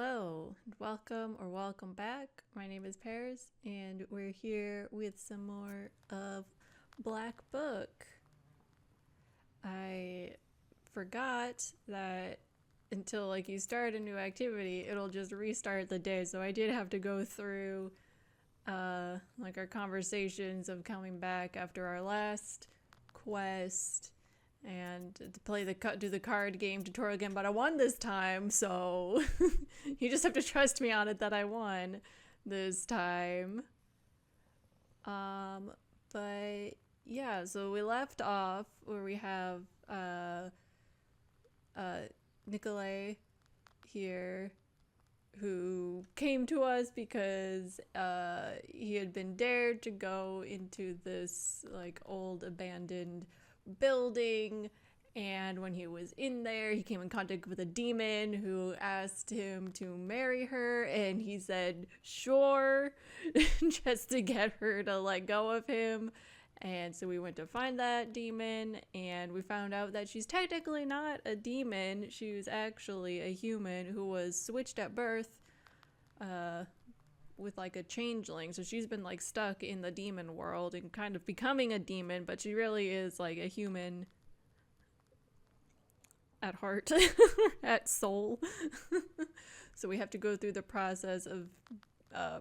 Hello, and welcome or welcome back. My name is Paris, and we're here with some more of Black Book. I forgot that until you start a new activity, it'll just restart the day. So I did have to go through our conversations of coming back after our last quest and to play do the card game tutorial again, but I won this time, so you just have to trust me on it that I won this time. But yeah, so we left off where we have Nikolai here, who came to us because he had been dared to go into this old abandoned building, and when he was in there he came in contact with a demon who asked him to marry her, and he said sure just to get her to let go of him. And so we went to find that demon, and we found out that she's technically not a demon. She was actually a human who was switched at birth with a changeling. So she's been stuck in the demon world and kind of becoming a demon, but she really is a human at heart, at soul. So we have to go through the process of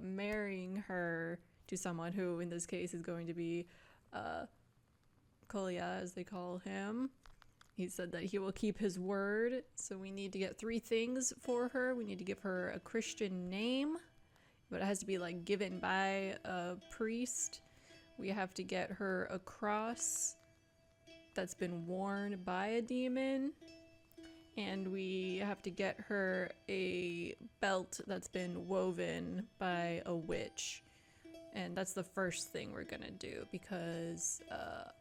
marrying her to someone who in this case is going to be Kolya, as they call him. He said that he will keep his word, so we need to get 3 things for her. We need to give her a Christian name, but it has to be given by a priest. We have to get her a cross that's been worn by a demon, and we have to get her a belt that's been woven by a witch. And that's the first thing we're gonna do, because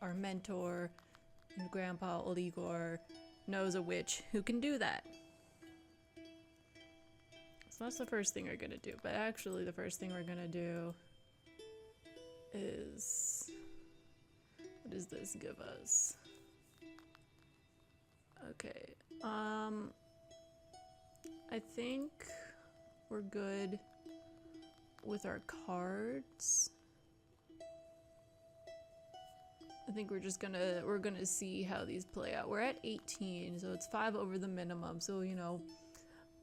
our mentor and Grandpa Old Igor knows a witch who can do that. So that's the first thing we're gonna do. But actually the first thing we're gonna do is... what does this give us? Okay. I think we're good with our cards. I think we're gonna see how these play out. We're at 18, so it's 5 over the minimum, so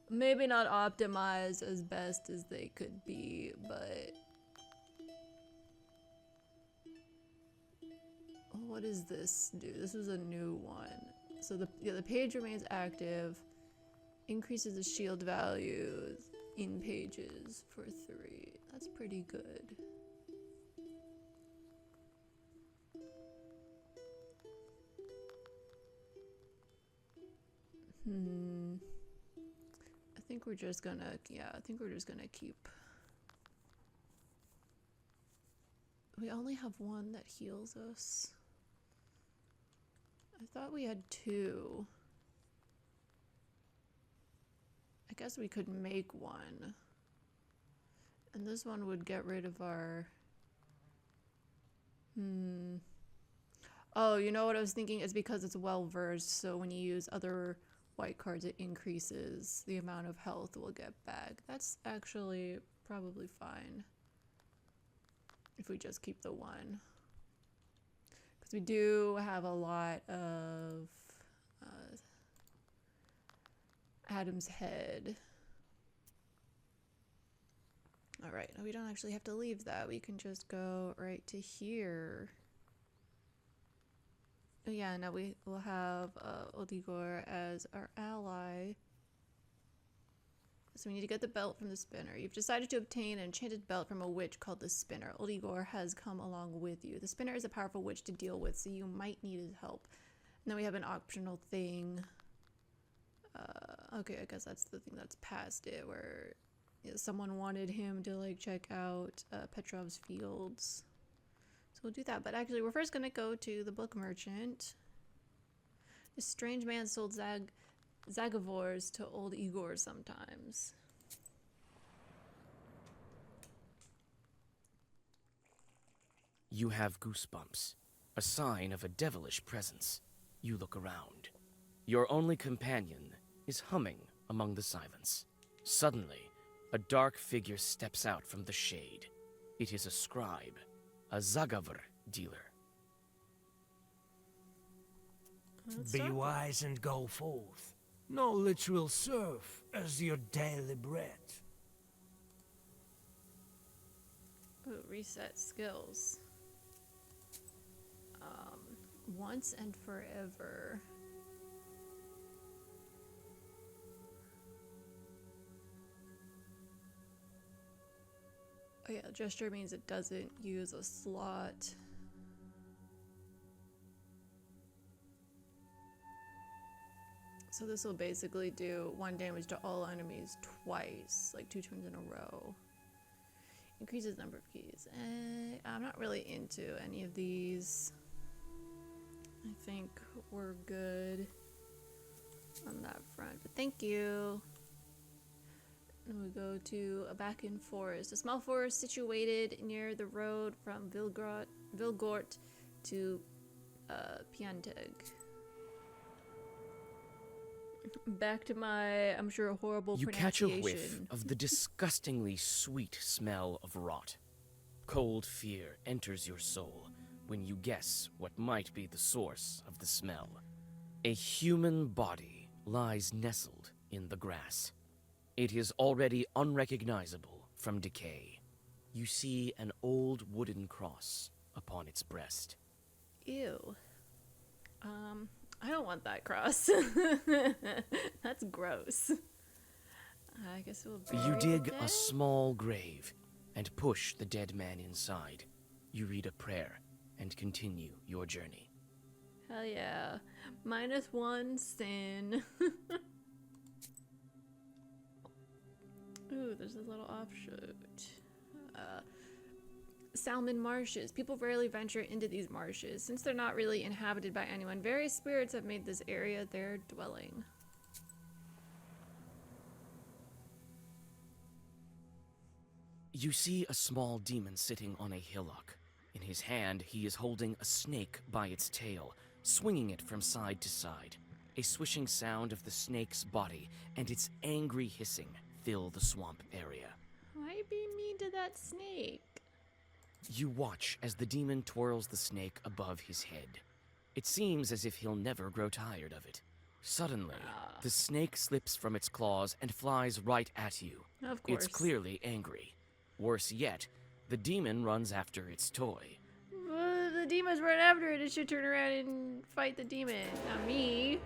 maybe not optimized as best as they could be, but what does this do? This was a new one. So the page remains active, increases the shield values in pages for 3. That's pretty good. I think we're just gonna keep. We only have 1 that heals us. I thought we had 2. I guess we could make 1. And this one would get rid of our... Oh, you know what I was thinking? It's because it's well-versed, so when you use other white cards, it increases the amount of health we'll get back. That's actually probably fine if we just keep the 1. Because we do have a lot of Adam's head. Alright, we don't actually have to leave that. We can just go right to here. Oh yeah, now we will have Old Igor as our ally. So we need to get the belt from the spinner. You've decided to obtain an enchanted belt from a witch called the Spinner. Old Igor has come along with you. The Spinner is a powerful witch to deal with, so you might need his help. And then we have an optional thing. Okay, I guess that's the thing that's past it, where someone wanted him to check out Petrov's fields. So we'll do that, but actually we're first gonna go to the book merchant. This strange man sold Zagavors to Old Igor sometimes. You have goosebumps, a sign of a devilish presence. You look around. Your only companion is humming among the silence. Suddenly, a dark figure steps out from the shade. It is a scribe, a Zagavr dealer. Let's Be talk. wise and go forth. Knowledge will serve as your daily bread. Ooh, reset skills. Once and forever. Oh yeah, gesture means it doesn't use a slot. So this will basically do 1 damage to all enemies twice, like 2 turns in a row. Increases number of keys. I'm not really into any of these. I think we're good on that front, but thank you. And we go to Abakan Forest, a small forest situated near the road from Vilgort to Pianteg. Back to my, I'm sure, horrible You catch a pronunciation. whiff of the disgustingly sweet smell of rot. Cold fear enters your soul when you guess what might be the source of the smell. A human body lies nestled in the grass. It is already unrecognizable from decay. You see an old wooden cross upon its breast. Ew. I don't want that cross. That's gross. I guess we'll bury You the dig dead? a small grave and push the dead man inside. You read a prayer and continue your journey. Hell yeah. -1 sin. Ooh, there's a little offshoot. Salmon marshes. People rarely venture into these marshes. Since they're not really inhabited by anyone, various spirits have made this area their dwelling. You see a small demon sitting on a hillock. In his hand, he is holding a snake by its tail, swinging it from side to side. A swishing sound of the snake's body and its angry hissing fill the swamp area. Why be mean to that snake? You watch as the demon twirls the snake above his head. It seems as if he'll never grow tired of it. Suddenly, the snake slips from its claws and flies right at you. Of course. It's clearly angry. Worse yet, the demon runs after its toy. The demons run after it. It should turn around and fight the demon, not me.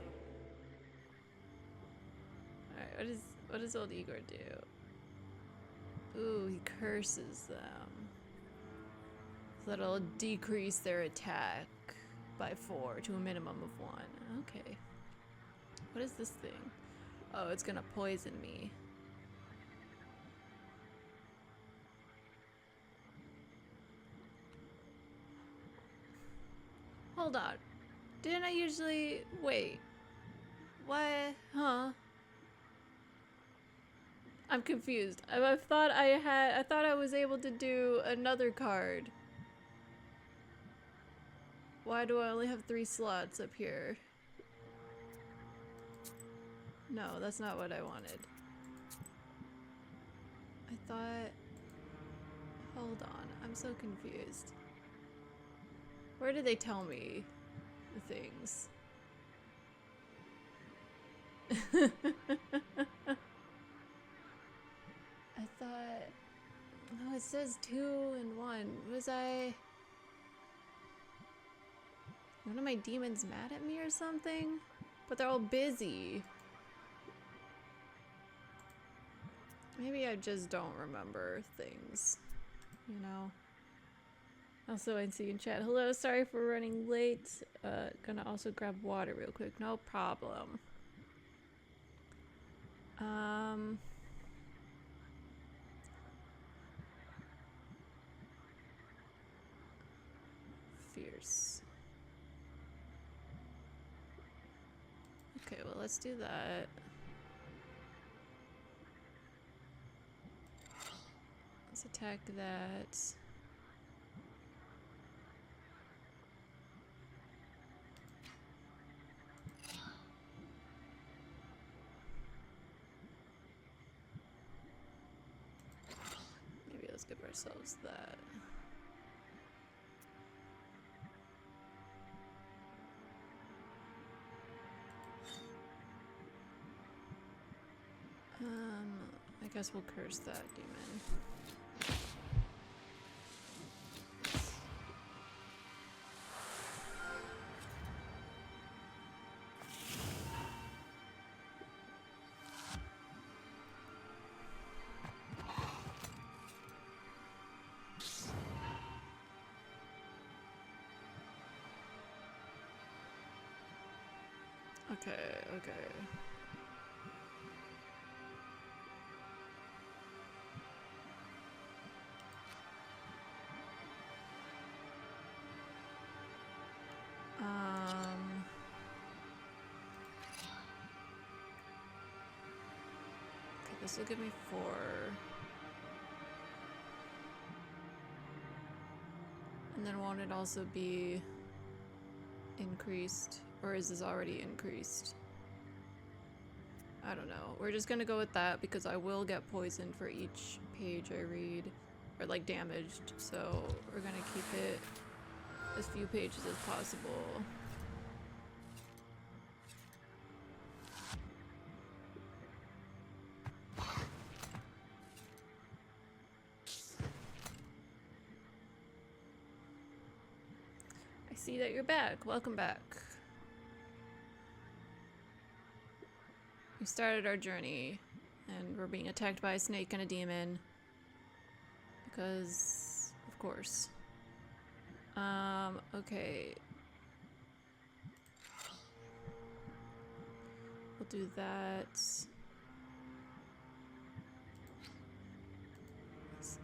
Alright, what does old Igor do? Ooh, he curses them. So that'll decrease their attack by 4 to a minimum of 1. Okay. What is this thing? Oh, it's gonna poison me. Hold on. Didn't I usually... Wait. What? Huh? I'm confused. I thought I was able to do another card. Why do I only have 3 slots up here? No, that's not what I wanted. I thought... Hold on. I'm so confused. Where did they tell me the things? I thought... No, it says 2 and 1. Was I... One of my demons mad at me or something? But they're all busy. Maybe I just don't remember things, you know? Also, I see in chat, hello, sorry for running late. Gonna also grab water real quick, no problem. Fierce. Okay, well, let's do that. Let's attack that. give ourselves that. I guess we'll curse that demon. Okay, okay. Okay, this will give me 4. And then won't it also be increased? Or is this already increased? I don't know. We're just gonna go with that because I will get poisoned for each page I read. Or like damaged. So we're gonna keep it as few pages as possible. I see that you're back. Welcome back. We started our journey, and we're being attacked by a snake and a demon. Because, of course. Okay. We'll do that.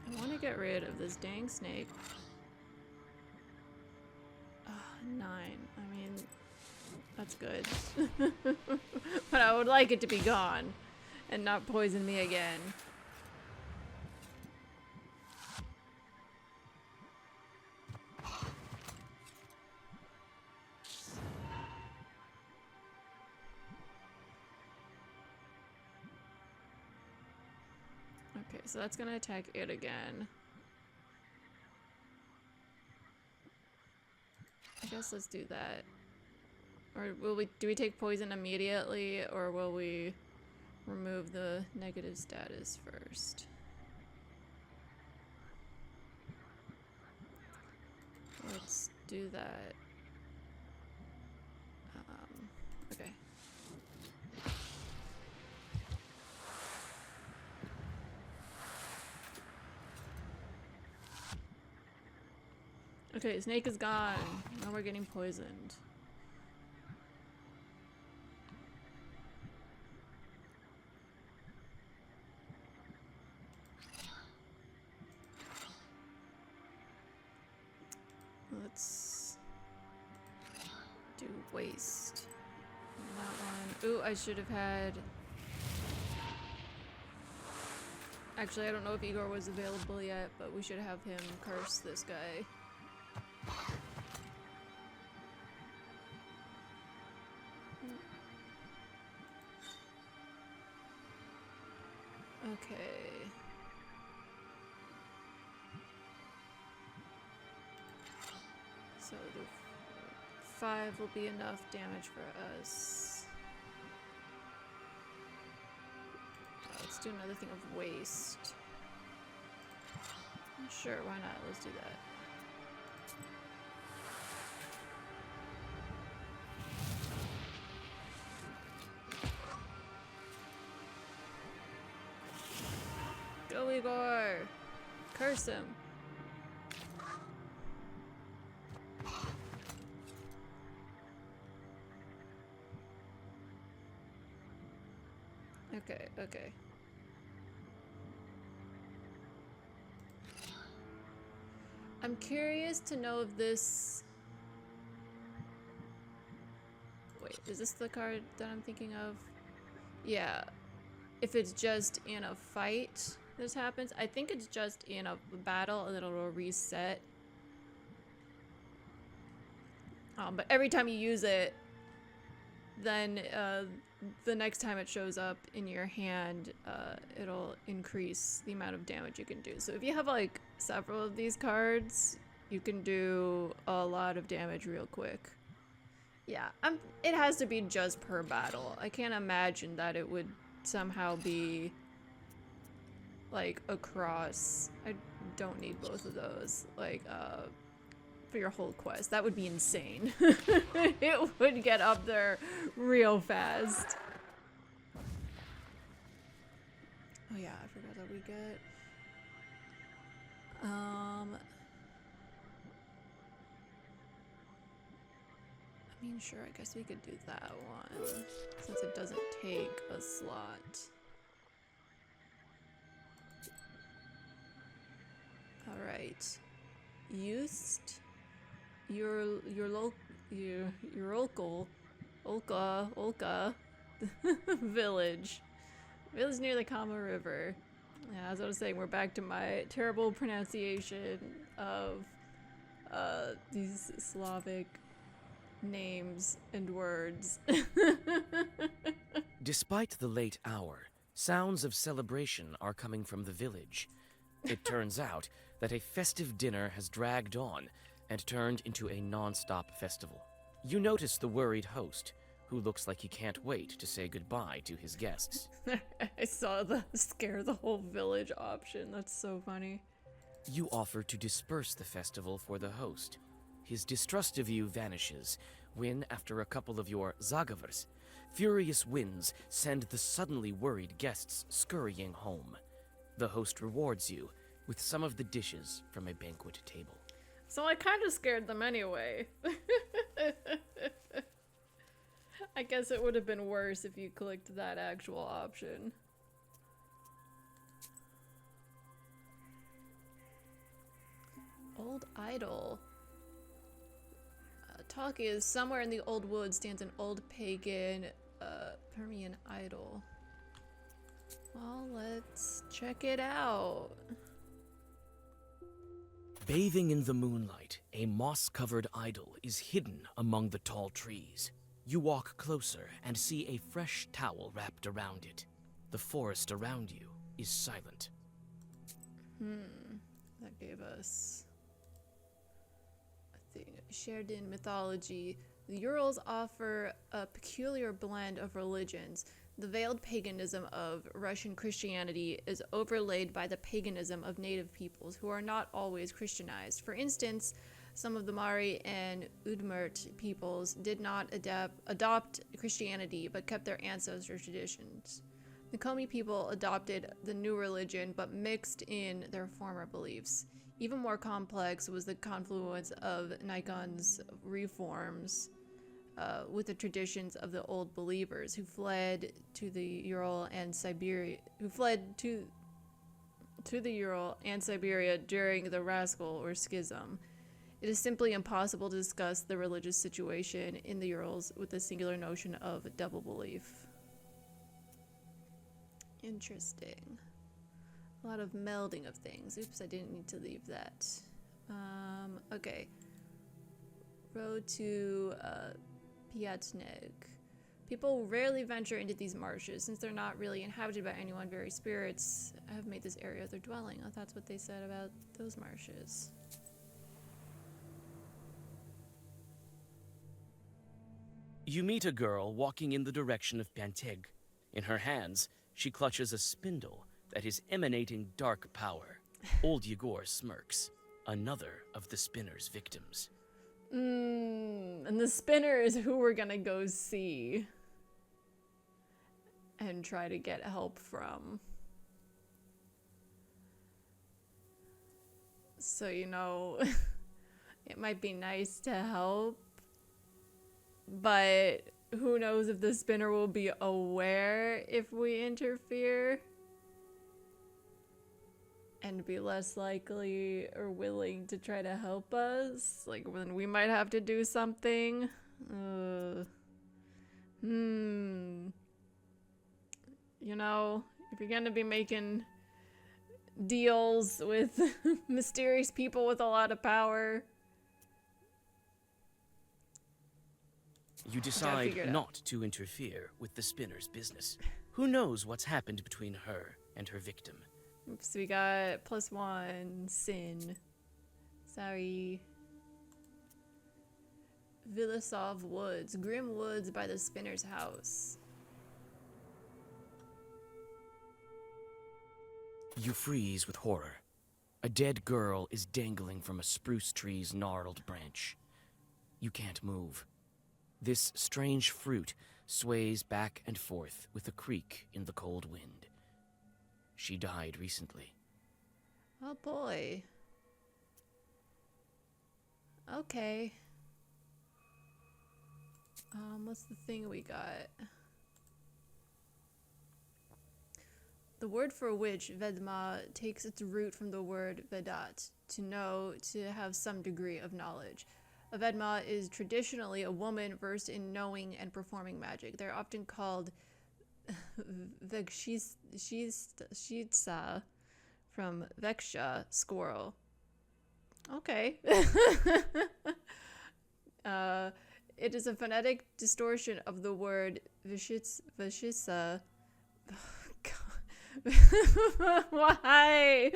I want to get rid of this dang snake. 9. I mean, that's good. But I would like it to be gone and not poison me again. Okay, so that's gonna attack it again. I guess let's do that. Or do we take poison immediately, or will we remove the negative status first? Let's do that. Okay. Okay, snake is gone. Now we're getting poisoned. Let's do waste. That one. Ooh, I should have had... Actually, I don't know if Igor was available yet, but we should have him curse this guy. Okay. So the 5 will be enough damage for us. Let's do another thing of waste. Sure, why not? Let's do that. Go, Igor! Curse him! Okay, okay. I'm curious to know if this... Wait, is this the card that I'm thinking of? Yeah. If it's just in a fight this happens. I think it's just in a battle and then it'll reset. But every time you use it, then the next time it shows up in your hand, it'll increase the amount of damage you can do. So if you have like several of these cards, you can do a lot of damage real quick. Yeah, it has to be just per battle. I can't imagine that it would somehow be like across. I don't need both of those. Like, for your whole quest. That would be insane. It would get up there real fast. Oh yeah, I forgot that we get... I mean, sure, I guess we could do that one, since it doesn't take a slot. Alright. Used your local Olka village near the Kama River. Yeah, as I was saying, we're back to my terrible pronunciation of these Slavic names and words. Despite the late hour, sounds of celebration are coming from the village. It turns out that a festive dinner has dragged on and turned into a non-stop festival. You notice the worried host, who looks like he can't wait to say goodbye to his guests. I saw the scare the whole village option. That's so funny. You offer to disperse the festival for the host. His distrust of you vanishes when, after a couple of your zagavers, furious winds send the suddenly worried guests scurrying home. The host rewards you with some of the dishes from a banquet table. So I kind of scared them anyway. I guess it would have been worse if you clicked that actual option. Old idol. Talk is somewhere in the old woods stands an old pagan Permian idol. Well, let's check it out. Bathing in the moonlight, a moss-covered idol is hidden among the tall trees. You walk closer and see a fresh towel wrapped around it. The forest around you is silent. That gave us a thing. Shared in mythology, the Urals offer a peculiar blend of religions. The veiled paganism of Russian Christianity is overlaid by the paganism of native peoples who are not always Christianized. For instance, some of the Mari and Udmurt peoples did not adopt Christianity but kept their ancestors' traditions. The Komi people adopted the new religion but mixed in their former beliefs. Even more complex was the confluence of Nikon's reforms with the traditions of the old believers who fled to the Ural and Siberia, the Ural and Siberia during the Raskol or Schism. It is simply impossible to discuss the religious situation in the Urals with the singular notion of double belief. Interesting. A lot of melding of things. Oops, I didn't need to leave that. Okay. Road to Piatnig. People rarely venture into these marshes since they're not really inhabited by anyone. Very spirits have made this area their dwelling. Oh, that's what they said about those marshes. You meet a girl walking in the direction of Panteg. In her hands, she clutches a spindle that is emanating dark power. Old Yegor smirks, another of the spinner's victims. And the spinner is who we're gonna go see and try to get help from. So, you know, it might be nice to help, but who knows if the spinner will be aware if we interfere and be less likely or willing to try to help us. Like, when we might have to do something. You know, if you're gonna be making deals with mysterious people with a lot of power, You decide figure it out. not to interfere with the spinner's business. Who knows what's happened between her and her victim? Oops, we got +1 sin. Sorry. Villasov Woods. Grim woods by the spinner's house. You freeze with horror. A dead girl is dangling from a spruce tree's gnarled branch. You can't move. This strange fruit sways back and forth with a creak in the cold wind. She died recently. Oh boy. Okay. What's the thing we got? The word for witch, Vedma, takes its root from the word Vedat, to know, to have some degree of knowledge. A Vedma is traditionally a woman versed in knowing and performing magic. They're often called Vekshitsa, from Veksha, squirrel. Okay. It is a phonetic distortion of the word Vishitsa. Why?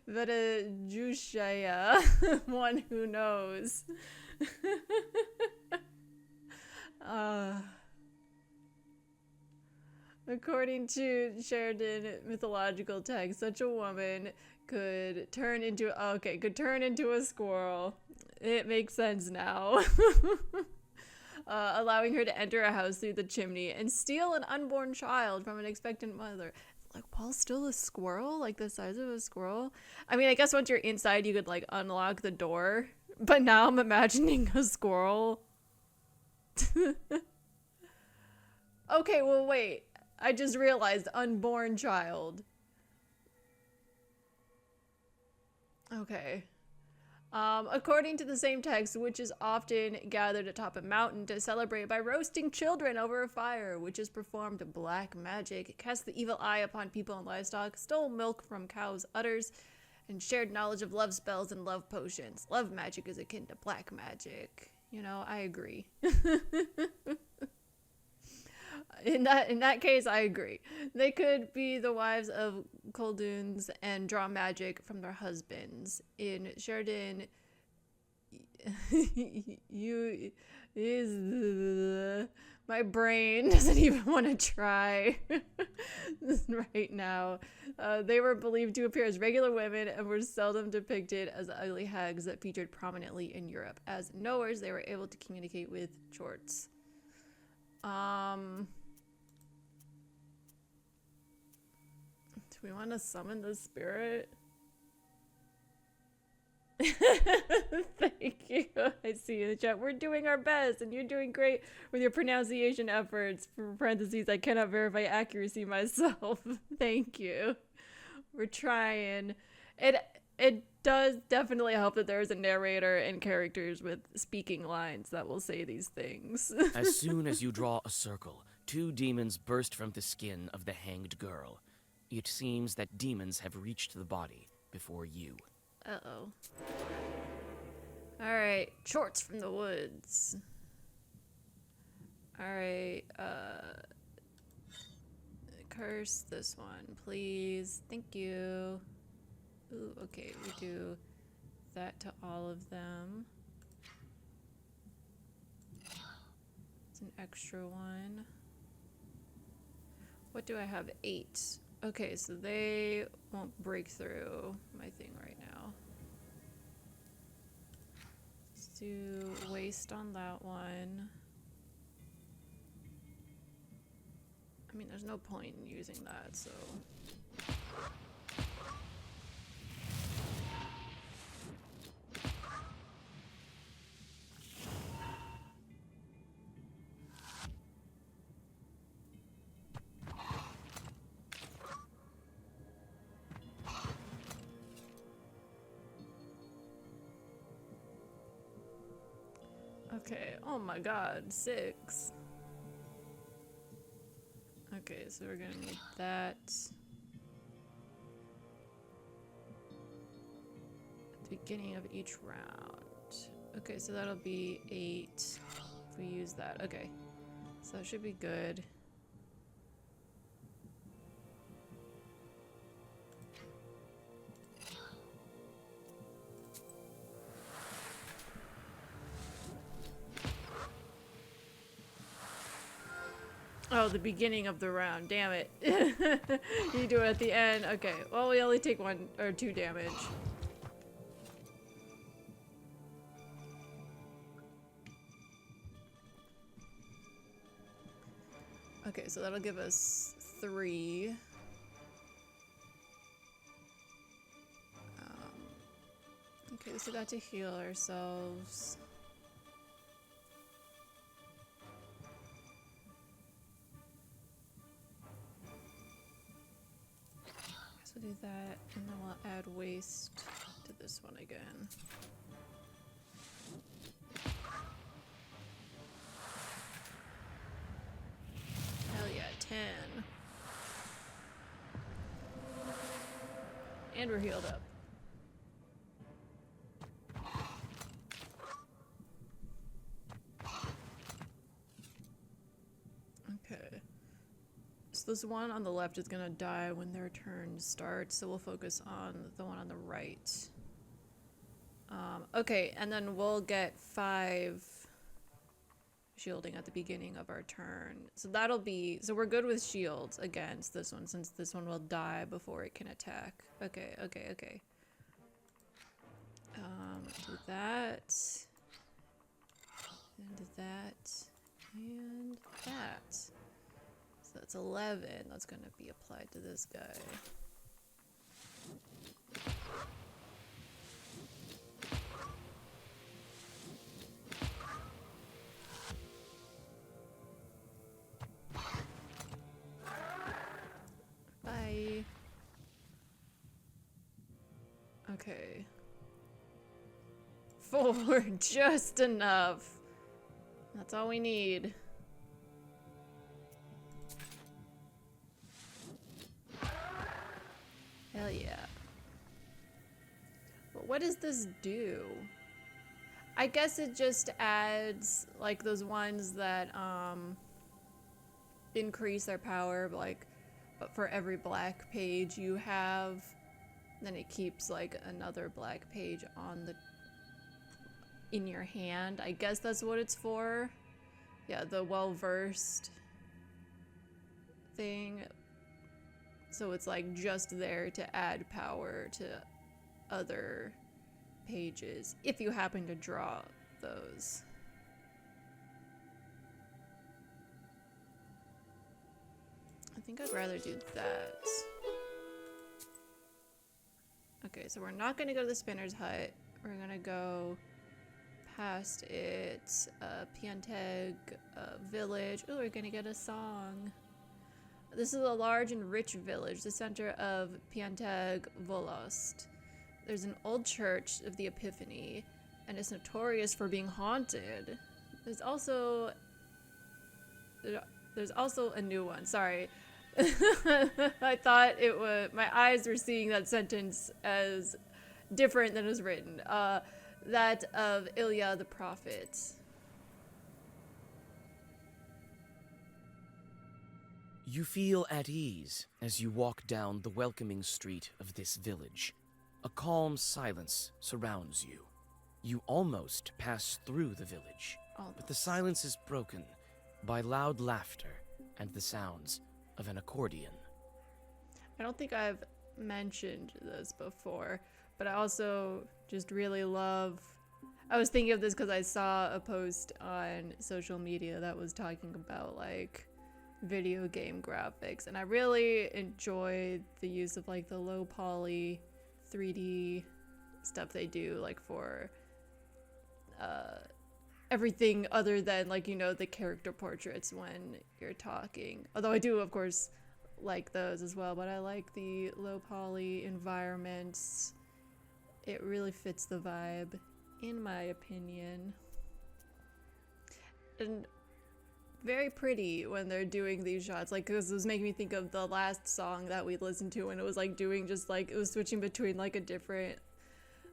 Vetajushaya, one who knows. According to Sheridan mythological text, such a woman could turn into a squirrel. It makes sense now. Allowing her to enter a house through the chimney and steal an unborn child from an expectant mother. Like, while still a squirrel? Like, the size of a squirrel? I mean, I guess once you're inside, you could, like, unlock the door. But now I'm imagining a squirrel. Okay, well, wait. I just realized unborn child. Okay. According to the same text, witches often gathered atop a mountain to celebrate by roasting children over a fire. Witches performed black magic, cast the evil eye upon people and livestock, stole milk from cows' udders, and shared knowledge of love spells and love potions. Love magic is akin to black magic. You know, I agree. In that case, I agree. They could be the wives of Kolduns and draw magic from their husbands. In Sheridan, my brain doesn't even want to try right now. They were believed to appear as regular women and were seldom depicted as ugly hags that featured prominently in Europe. As knowers, they were able to communicate with chorts. Do we want to summon the spirit? Thank you. I see you in the chat. We're doing our best, and you're doing great with your pronunciation efforts. For parentheses, I cannot verify accuracy myself. Thank you. We're trying. It does definitely help that there is a narrator and characters with speaking lines that will say these things. As soon as you draw a circle, 2 demons burst from the skin of the hanged girl. It seems that demons have reached the body before you. Uh-oh. Alright, shorts from the woods. Alright, curse this one, please. Thank you. Ooh, okay, we do that to all of them. It's an extra one. What do I have? 8. Okay, so they won't break through my thing right now. Let's do waste on that one. I mean, there's no point in using that, so... Okay, oh my god, 6. Okay, so we're gonna need that. At the beginning of each round. Okay, so that'll be 8 if we use that. Okay, so that should be good. Oh, the beginning of the round. Damn it. You do it at the end. Okay. Well, we only take 1 or 2 damage. Okay, so that'll give us 3. Okay, so got to heal ourselves. So do that, and then we'll add waste to this one again. Hell yeah, 10. And we're healed up. Okay. So this one on the left is gonna die when their turn starts, so we'll focus on the one on the right. Okay, and then we'll get 5 shielding at the beginning of our turn. So that'll be, so we're good with shields against this one, since this one will die before it can attack. Okay, okay, okay. Do that. And that. And that. So that's 11. That's gonna be applied to this guy. Bye. Okay. 4, just enough. That's all we need. Hell yeah. But what does this do? I guess it just adds like those ones that increase their power, but for every black page you have, then it keeps like another black page on the in your hand. I guess that's what it's for. Yeah, the well-versed thing. So it's like just there to add power to other pages if you happen to draw those. I think I'd rather do that. Okay, so we're not gonna go to the spinner's hut. We're gonna go past it, Pianteg village. Oh, we're gonna get a song. This is a large and rich village, the center of Pianteg Volost. There's an old church of the Epiphany, and it's notorious for being haunted. There's also a new one. Sorry. I thought it was, my eyes were seeing that sentence as different than it was written. That of Ilya the prophet. You feel at ease as you walk down the welcoming street of this village. A calm silence surrounds you. You almost pass through the village, but the silence is broken by loud laughter and the sounds of an accordion. I don't think I've mentioned this before, but I also just really love... I was thinking of this because I saw a post on social media that was talking about, like, video game graphics, and I really enjoyed the use of, like, the low poly 3D stuff they do, like, for everything other than, like, you know, the character portraits when you're talking. Although I do, of course, like those as well, but I like the low poly environments. It really fits the vibe, in my opinion. And very pretty when they're doing these shots, like, because it was making me think of the last song that we listened to, and it was like doing just like, it was switching between like a different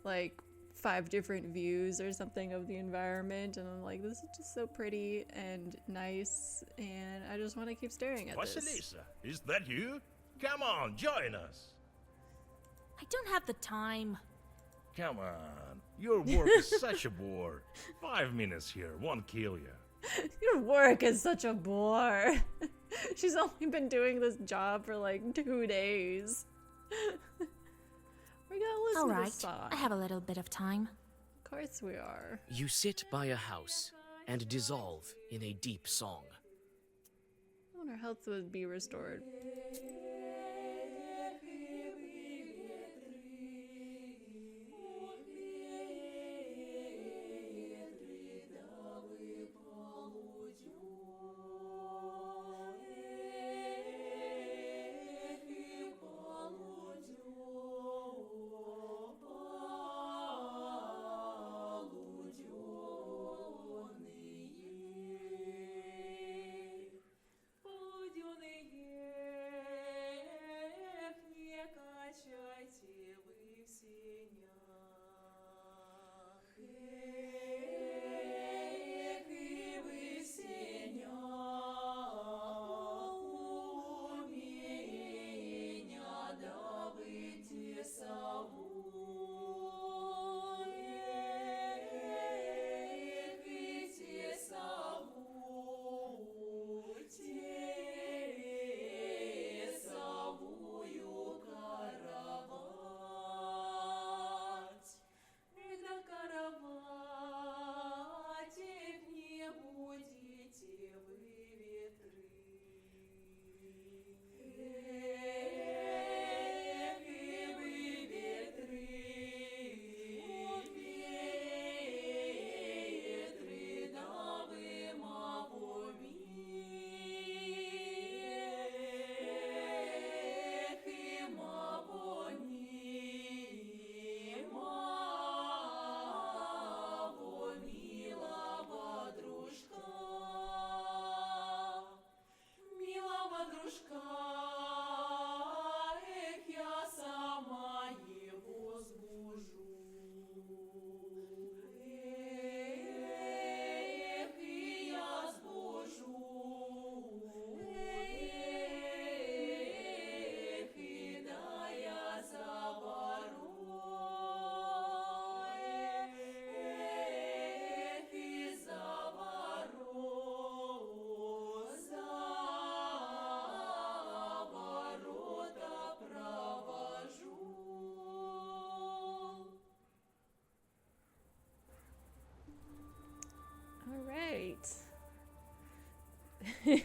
like 5 different views or something of the environment, and I'm like, this is just so pretty and nice, and I just want to keep staring at this. Vasilisa, is that you? Come on, join us. I don't have the time. Come on, your work is such a bore. 5 minutes here won't kill you. Your work is such a bore. She's only been doing this job for like 2 days. We're gonna listen All to right, this song. I have a little bit of time. Of course we are. You sit by a house and dissolve in a deep song. I wonder health would be restored.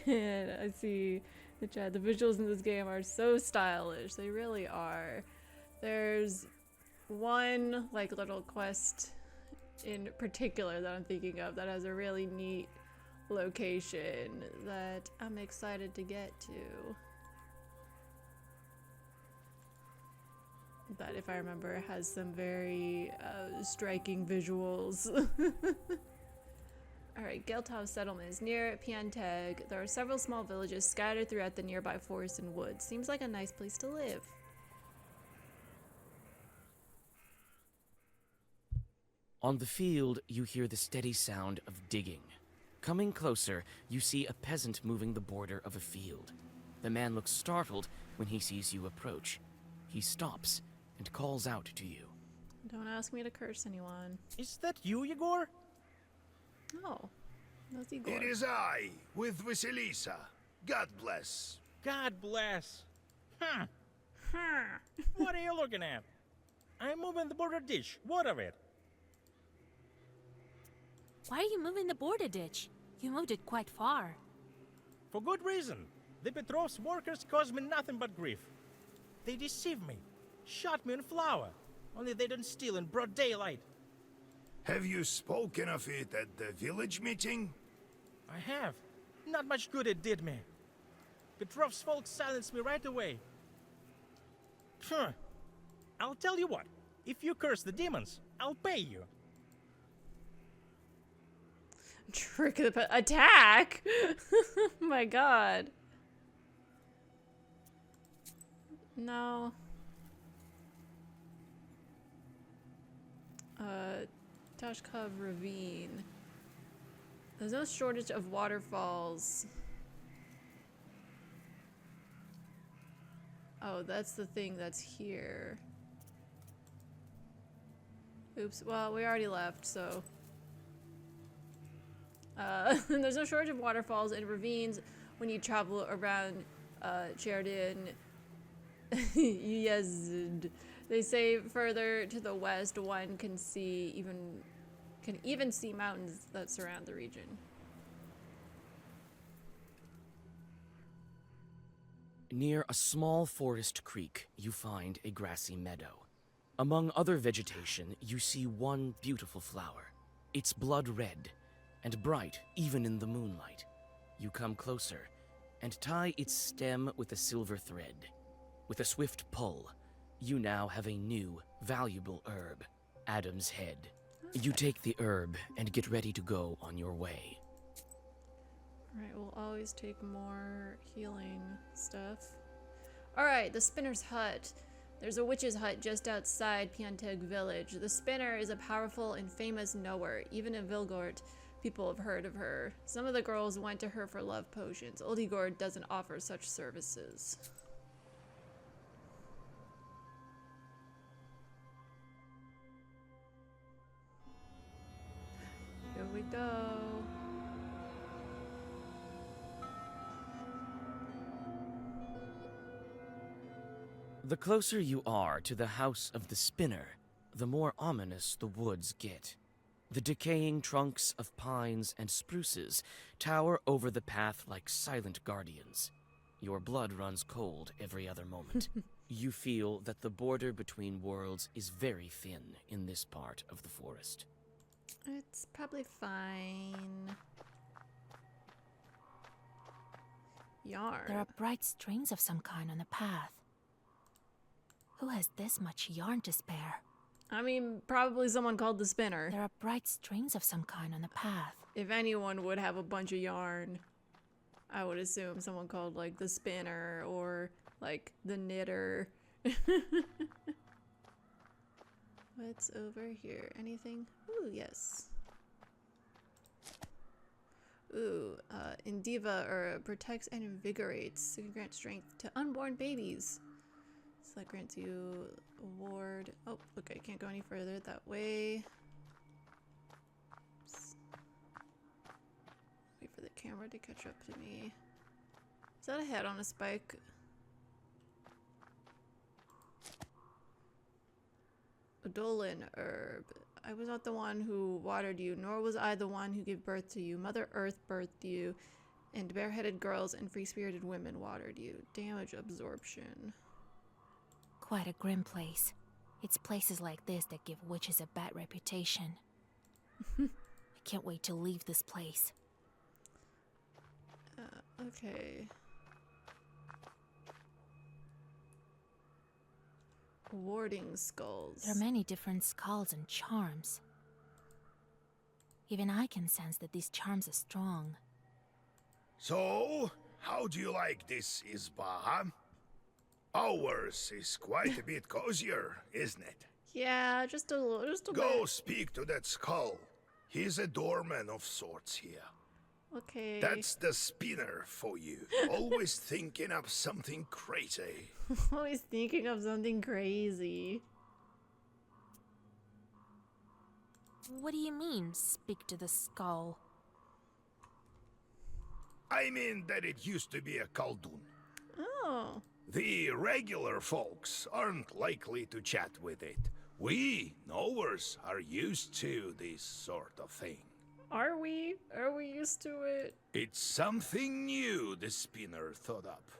And I see the chat. The visuals in this game are so stylish. They really are. There's one like little quest in particular that I'm thinking of that has a really neat location that I'm excited to get to. That, if I remember, has some very striking visuals. Alright, Geltov settlement is near Pianteg. There are several small villages scattered throughout the nearby forest and woods. Seems like a nice place to live. On the field, you hear the steady sound of digging. Coming closer, you see a peasant moving the border of a field. The man looks startled when he sees you approach. He stops and calls out to you. Don't ask me to curse anyone. Is that you, Igor? Oh, that's Igor. It is I, with Vasilisa. God bless. God bless. What are you looking at? I'm moving the border ditch. What of it? Why are you moving the border ditch? You moved it quite far. For good reason. The Petrov's workers caused me nothing but grief. They deceived me, shot me in flour. Only they didn't steal in broad daylight. Have you spoken of it at the village meeting? I have. Not much good it did me. Petrov's folks silenced me right away. I'll tell you what. If you curse the demons, I'll pay you. Trick of the attack! My god. No. Tashkov Ravine. There's no shortage of waterfalls. Oh, that's the thing that's here. Oops, well, we already left, so... there's no shortage of waterfalls and ravines when you travel around Cherdin Yezd. They say further to the west, one can even see mountains that surround the region. Near a small forest creek, you find a grassy meadow. Among other vegetation, you see one beautiful flower. It's blood red and bright even in the moonlight. You come closer and tie its stem with a silver thread. With a swift pull, you now have a new, valuable herb, Adam's Head. You take the herb and get ready to go on your way. Alright, we'll always take more healing stuff. Alright, the Spinner's Hut. There's a witch's hut just outside Pianteg village. The Spinner is a powerful and famous knower. Even in Vilgort, people have heard of her. Some of the girls went to her for love potions. Old Igor doesn't offer such services. Here we go. The closer you are to the house of the Spinner, the more ominous the woods get. The decaying trunks of pines and spruces tower over the path like silent guardians. Your blood runs cold every other moment. You feel that the border between worlds is very thin in this part of the forest. It's probably fine. Yarn. There are bright strings of some kind on the path. Who has this much yarn to spare? I mean, probably someone called the Spinner. There are bright strings of some kind on the path. If anyone would have a bunch of yarn, I would assume someone called, like, the Spinner or, like, the Knitter. What's over here? Anything? Ooh, yes. Ooh, Indiva herb protects and invigorates. It can grant strength to unborn babies. So that grants you a ward. Oh, okay, can't go any further that way. Oops. Wait for the camera to catch up to me. Is that a head on a spike? Odolin herb. I was not the one who watered you, nor was I the one who gave birth to you. Mother Earth birthed you, and bareheaded girls and free-spirited women watered you. Damage absorption. Quite a grim place. It's places like this that give witches a bad reputation. I can't wait to leave this place. Okay. Warding skulls. There are many different skulls and charms. Even I can sense that these charms are strong. So, how do you like this Isba? Ours is quite a bit cozier, isn't it? Yeah, just a little, just a Go bit. speak to that skull. He's a doorman of sorts here. Okay. That's the Spinner for you. Always thinking up something crazy. Always thinking of something crazy. What do you mean, speak to the skull? I mean that it used to be a Khaldun. Oh. The regular folks aren't likely to chat with it. We, knowers, are used to this sort of thing. Are we? Are we used to it? It's something new the Spinner thought up.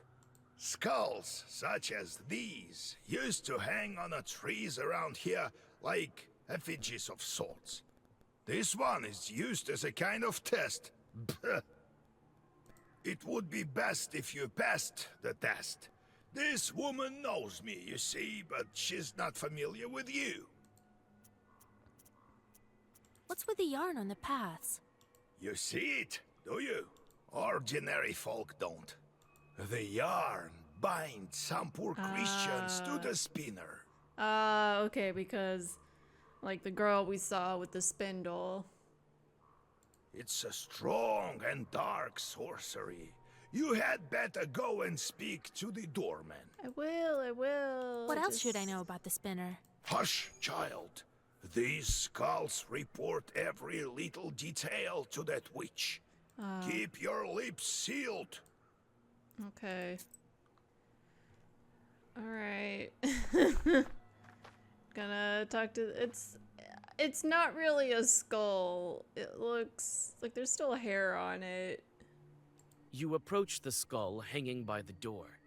Skulls such as these used to hang on the trees around here like effigies of sorts. This one is used as a kind of test. It would be best if you passed the test. This woman knows me, you see, but she's not familiar with you. What's with the yarn on the paths? You see it, do you? Ordinary folk don't. The yarn binds some poor Christians to the Spinner. Okay, because Like the girl we saw with the spindle. It's a strong and dark sorcery. You had better go and speak to the doorman. I will. What else should I Just- know about the spinner? Hush, child. These skulls report every little detail to that witch. Keep your lips sealed. Okay. Alright. Gonna talk to it's not really a skull. It looks like there's still hair on it. You approach the skull hanging by the door.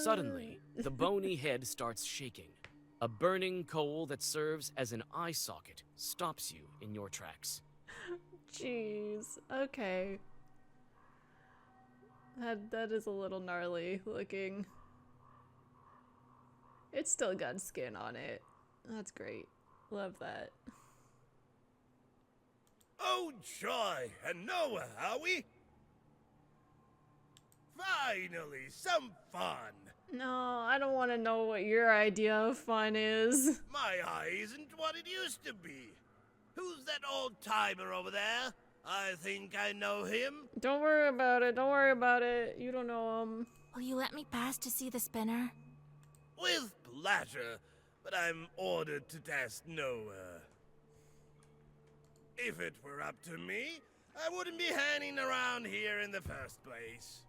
Suddenly, the bony head starts shaking. A burning coal that serves as an eye socket stops you in your tracks. Jeez. Okay. That is a little gnarly looking. It's still got skin on it. That's great. Love that. Oh, joy! And Noah, are we? Finally, some fun! No, I don't want to know what your idea of fun is. My eye isn't what it used to be. Who's that old timer over there? I think I know him. Don't worry about it. Don't worry about it. You don't know him. Will you let me pass to see the spinner? With pleasure, but I'm ordered to test Noah. If it were up to me, I wouldn't be hanging around here in the first place.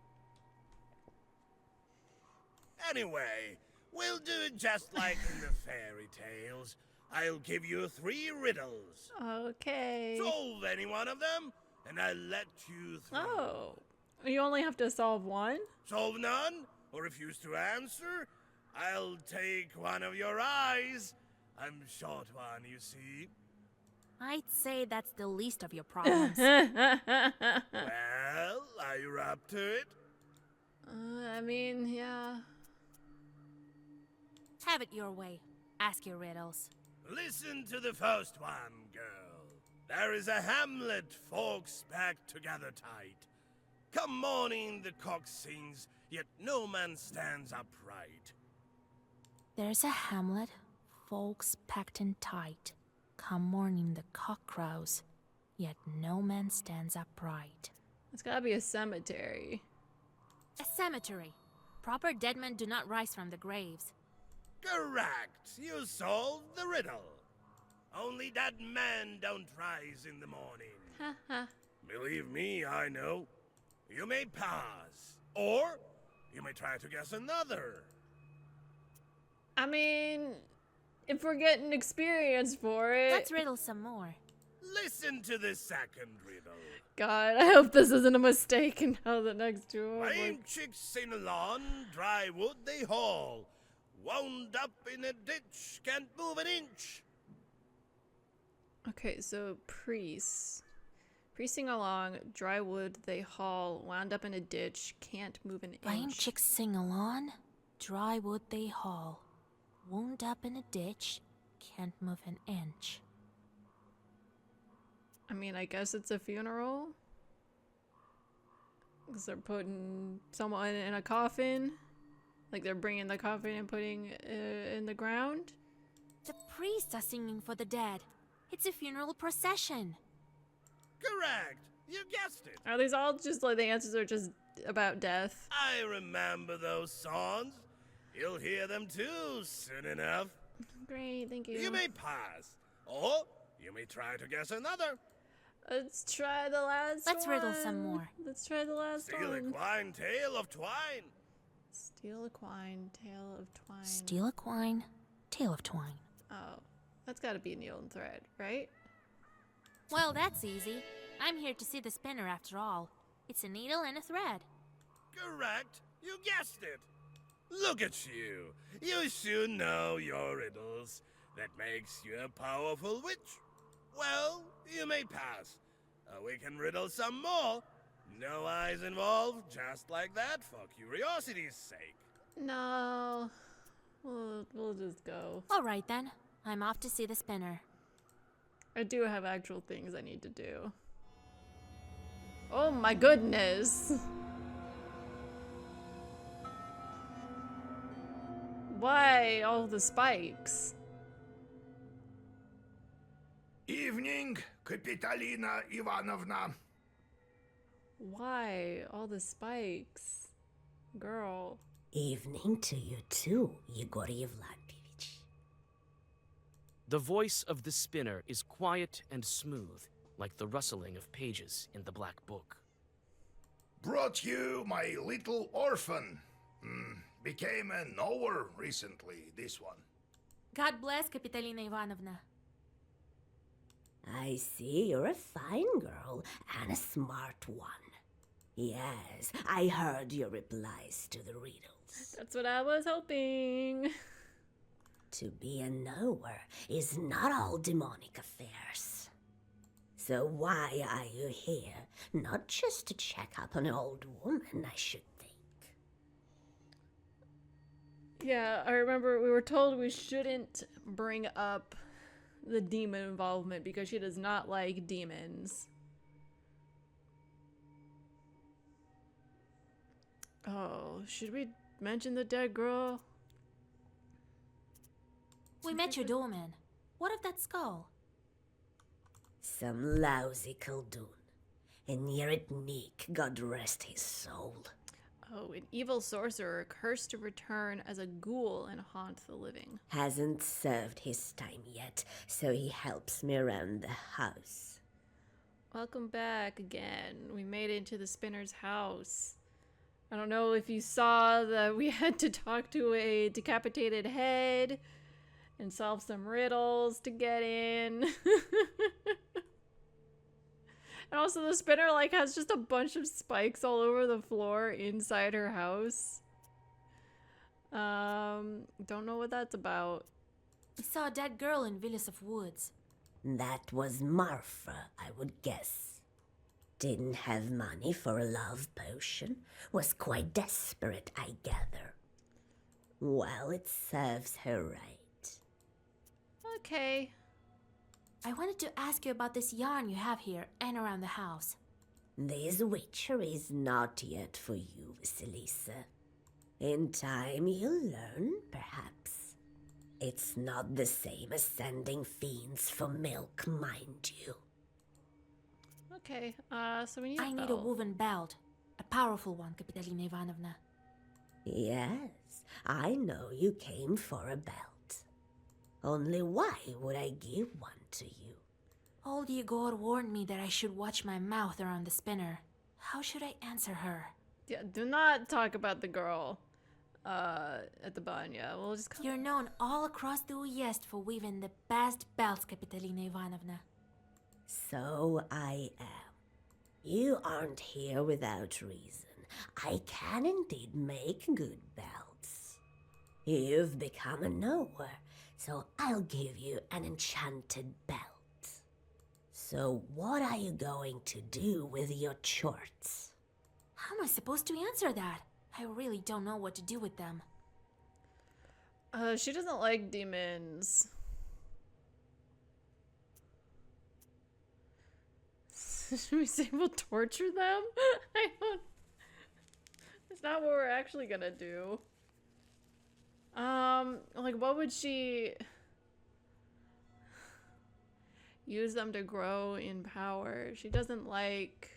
Anyway, we'll do it just like in the fairy tales. I'll give you 3 riddles. Okay. Solve any one of them, and I'll let you through. Oh. You only have to solve one? Solve none, or refuse to answer, I'll take one of your eyes. I'm short one, you see. I'd say that's the least of your problems. Well, are you up to it? I mean, yeah. Have it your way. Ask your riddles. Listen to the first one, girl. There is a hamlet, folks packed together tight. Come morning the cock sings, yet no man stands upright. There's a hamlet, folks packed in tight. Come morning the cock crows, yet no man stands upright. It's gotta be a cemetery. A cemetery. Proper dead men do not rise from the graves. Correct. You solved the riddle. Only that man don't rise in the morning. Haha. Believe me, I know. You may pass, or you may try to guess another. I mean, if we're getting experience for it. Let's riddle some more. Listen to the second riddle. God, I hope this isn't a mistake and how the next two are. Lame chicks in a lawn, dry wood they haul. Wound up in a ditch, can't move an inch. Okay, so priests. Priesting along, dry wood they haul, wound up in a ditch, can't move an Lame inch. chicks sing along, dry wood they haul. Wound up in a ditch, can't move an inch. I mean, I guess it's a funeral. Because they're putting someone in a coffin. Like they're bringing the coffin and putting it in the ground. The priests are singing for the dead. It's a funeral procession. Correct. You guessed it. Are these all just like the answers are just about death? I remember those songs. You'll hear them too soon enough. Great, thank you. You may pass, or you may try to guess another. Let's try the last Let's one. riddle some more. Let's try the last Steal a one. quine, tale of twine. Steal a quine, tale of twine. Steal a quine, tale of twine. Oh, that's gotta be a needle and thread, right? Well, that's easy. I'm here to see the spinner after all. It's a needle and a thread. Correct. You guessed it. Look at you. You should know your riddles. That makes you a powerful witch. Well, you may pass. We can riddle some more. No eyes involved, just like that, for curiosity's sake. No. We'll just go. All right then. I'm off to see the spinner. I do have actual things I need to do. Oh my goodness! Why all the spikes? Evening, Kapitalina Ivanovna. Why all the spikes? Girl. Evening to you too, Yegor Yevlampevich. The voice of the spinner is quiet and smooth, like the rustling of pages in the Black Book. Brought you my little orphan. Became a knower recently, this one. God bless, Kapitalina Ivanovna. I see you're a fine girl and a smart one. Yes, I heard your replies to the riddles. That's what I was hoping. To be a knower is not all demonic affairs. So why are you here? Not just to check up on an old woman, I should think. Yeah, I remember we were told we shouldn't bring up the demon involvement because she does not like demons. Oh, should we mention the dead girl? We met your doorman. What of that skull? Some lousy Khaldun. And Yeretnik, God rest his soul. Oh, an evil sorcerer cursed to return as a ghoul and haunt the living. Hasn't served his time yet, so he helps me around the house. Welcome back again. We made it to the spinner's house. I don't know if you saw that we had to talk to a decapitated head and solve some riddles to get in. And also the spinner like has just a bunch of spikes all over the floor inside her house. Don't know what that's about. We saw a dead girl in Villas of Woods. That was Marfa, I would guess. Didn't have money for a love potion. Was quite desperate, I gather. Well, it serves her right. Okay. I wanted to ask you about this yarn you have here and around the house. This witchery is not yet for you, Vasilisa. In time, you'll learn, perhaps. It's not the same as sending fiends for milk, mind you. Okay, so we need I need a woven belt. A powerful one, Kapitalina Ivanovna. Yes, I know you came for a belt. Only why would I give one to you? Old Yegor warned me that I should watch my mouth around the spinner. How should I answer her? Yeah, do not talk about the girl at the banya. We'll just You're known all across the Uyezd for weaving the best belts, Kapitalina Ivanovna. So I am. You aren't here without reason. I can indeed make good belts. You've become a knower, so I'll give you an enchanted belt. So what are you going to do with your chorts? How am I supposed to answer that? I really don't know what to do with them. She doesn't like demons. Should we say we'll torture them? I don't... It's not what we're actually gonna do. Like what would she... use them to grow in power? She doesn't like...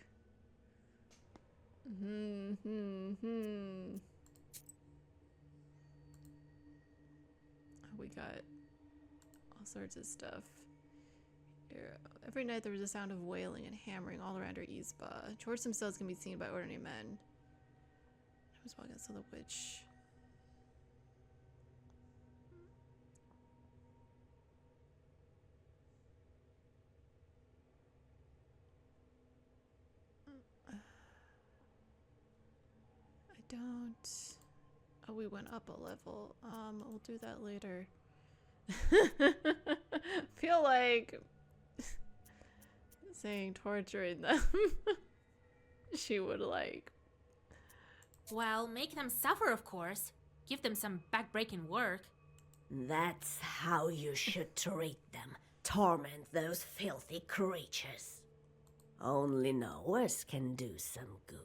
We got all sorts of stuff. Here. Every night there was a sound of wailing and hammering all around her Izba. Chores themselves can be seen by ordinary men. I was walking, so the witch... I don't... Oh, we went up a level. We'll do that later. Feel like saying torturing them. She would like. Well, make them suffer, of course. Give them some back-breaking work. That's how you should treat them. Torment those filthy creatures. Only knowers can do some good.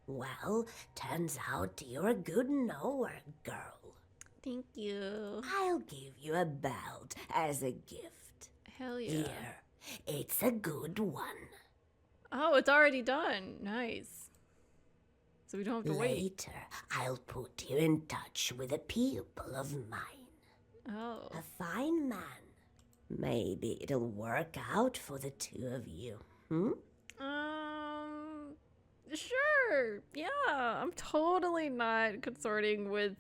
Well, turns out you're a good knower, girl. Thank you. I'll give you a belt as a gift. Hell yeah. Here, it's a good one. Oh, it's already done. Nice. So we don't have to wait. Later, I'll put you in touch with a pupil of mine. Oh. A fine man. Maybe it'll work out for the two of you. Sure. Yeah, I'm totally not consorting with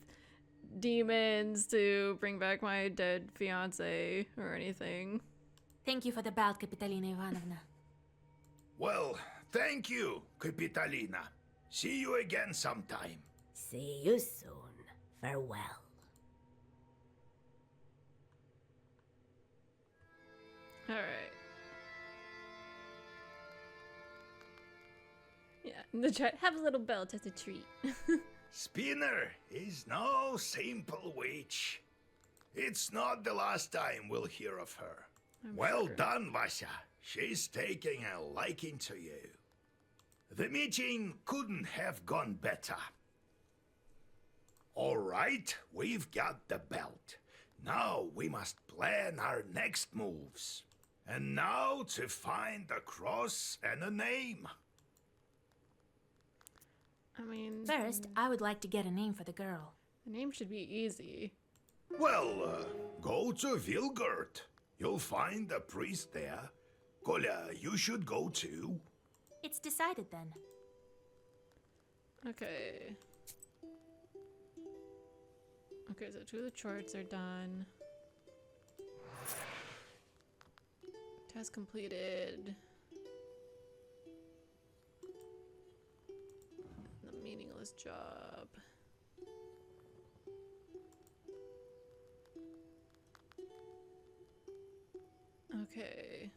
demons to bring back my dead fiance or anything. Thank you for the belt, Kapitalina Ivanovna. Well, thank you, Kapitalina. See you again sometime. See you soon. Farewell. Alright. Yeah, in the chat, have a little belt as a treat. Spinner is no simple witch. It's not the last time we'll hear of her. Well done, Vasya. She's taking a liking to you. The meeting couldn't have gone better. All right, we've got the belt. Now we must plan our next moves. And now to find a cross and a name. I mean, First, I would like to get a name for the girl. the name should be easy. Well, go to Vilgurt. You'll find a priest there. Kolya, you should go too. It's decided then. Okay. Okay, so 2 of the charts are done. Task completed. The meaningless job. Okay.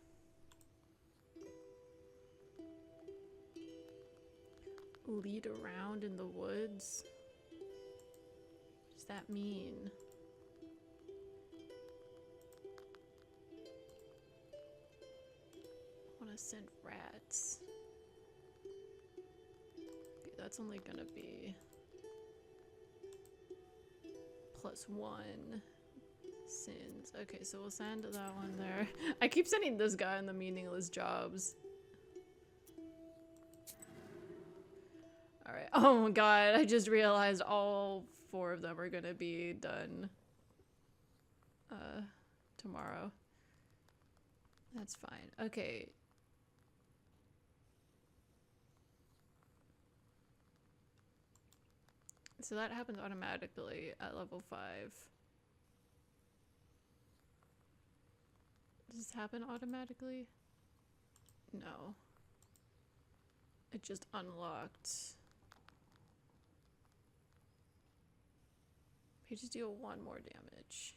Lead around in the woods? What does that mean? I want to send rats. Okay, that's only gonna be +1 sins. Okay, so we'll send that one there. I keep sending this guy on the meaningless jobs. Alright. Oh my god, I just realized all 4 of them are gonna be done tomorrow. That's fine. Okay. So that happens automatically at level 5. Does this happen automatically? No. It just unlocked. Pages deal 1 more damage.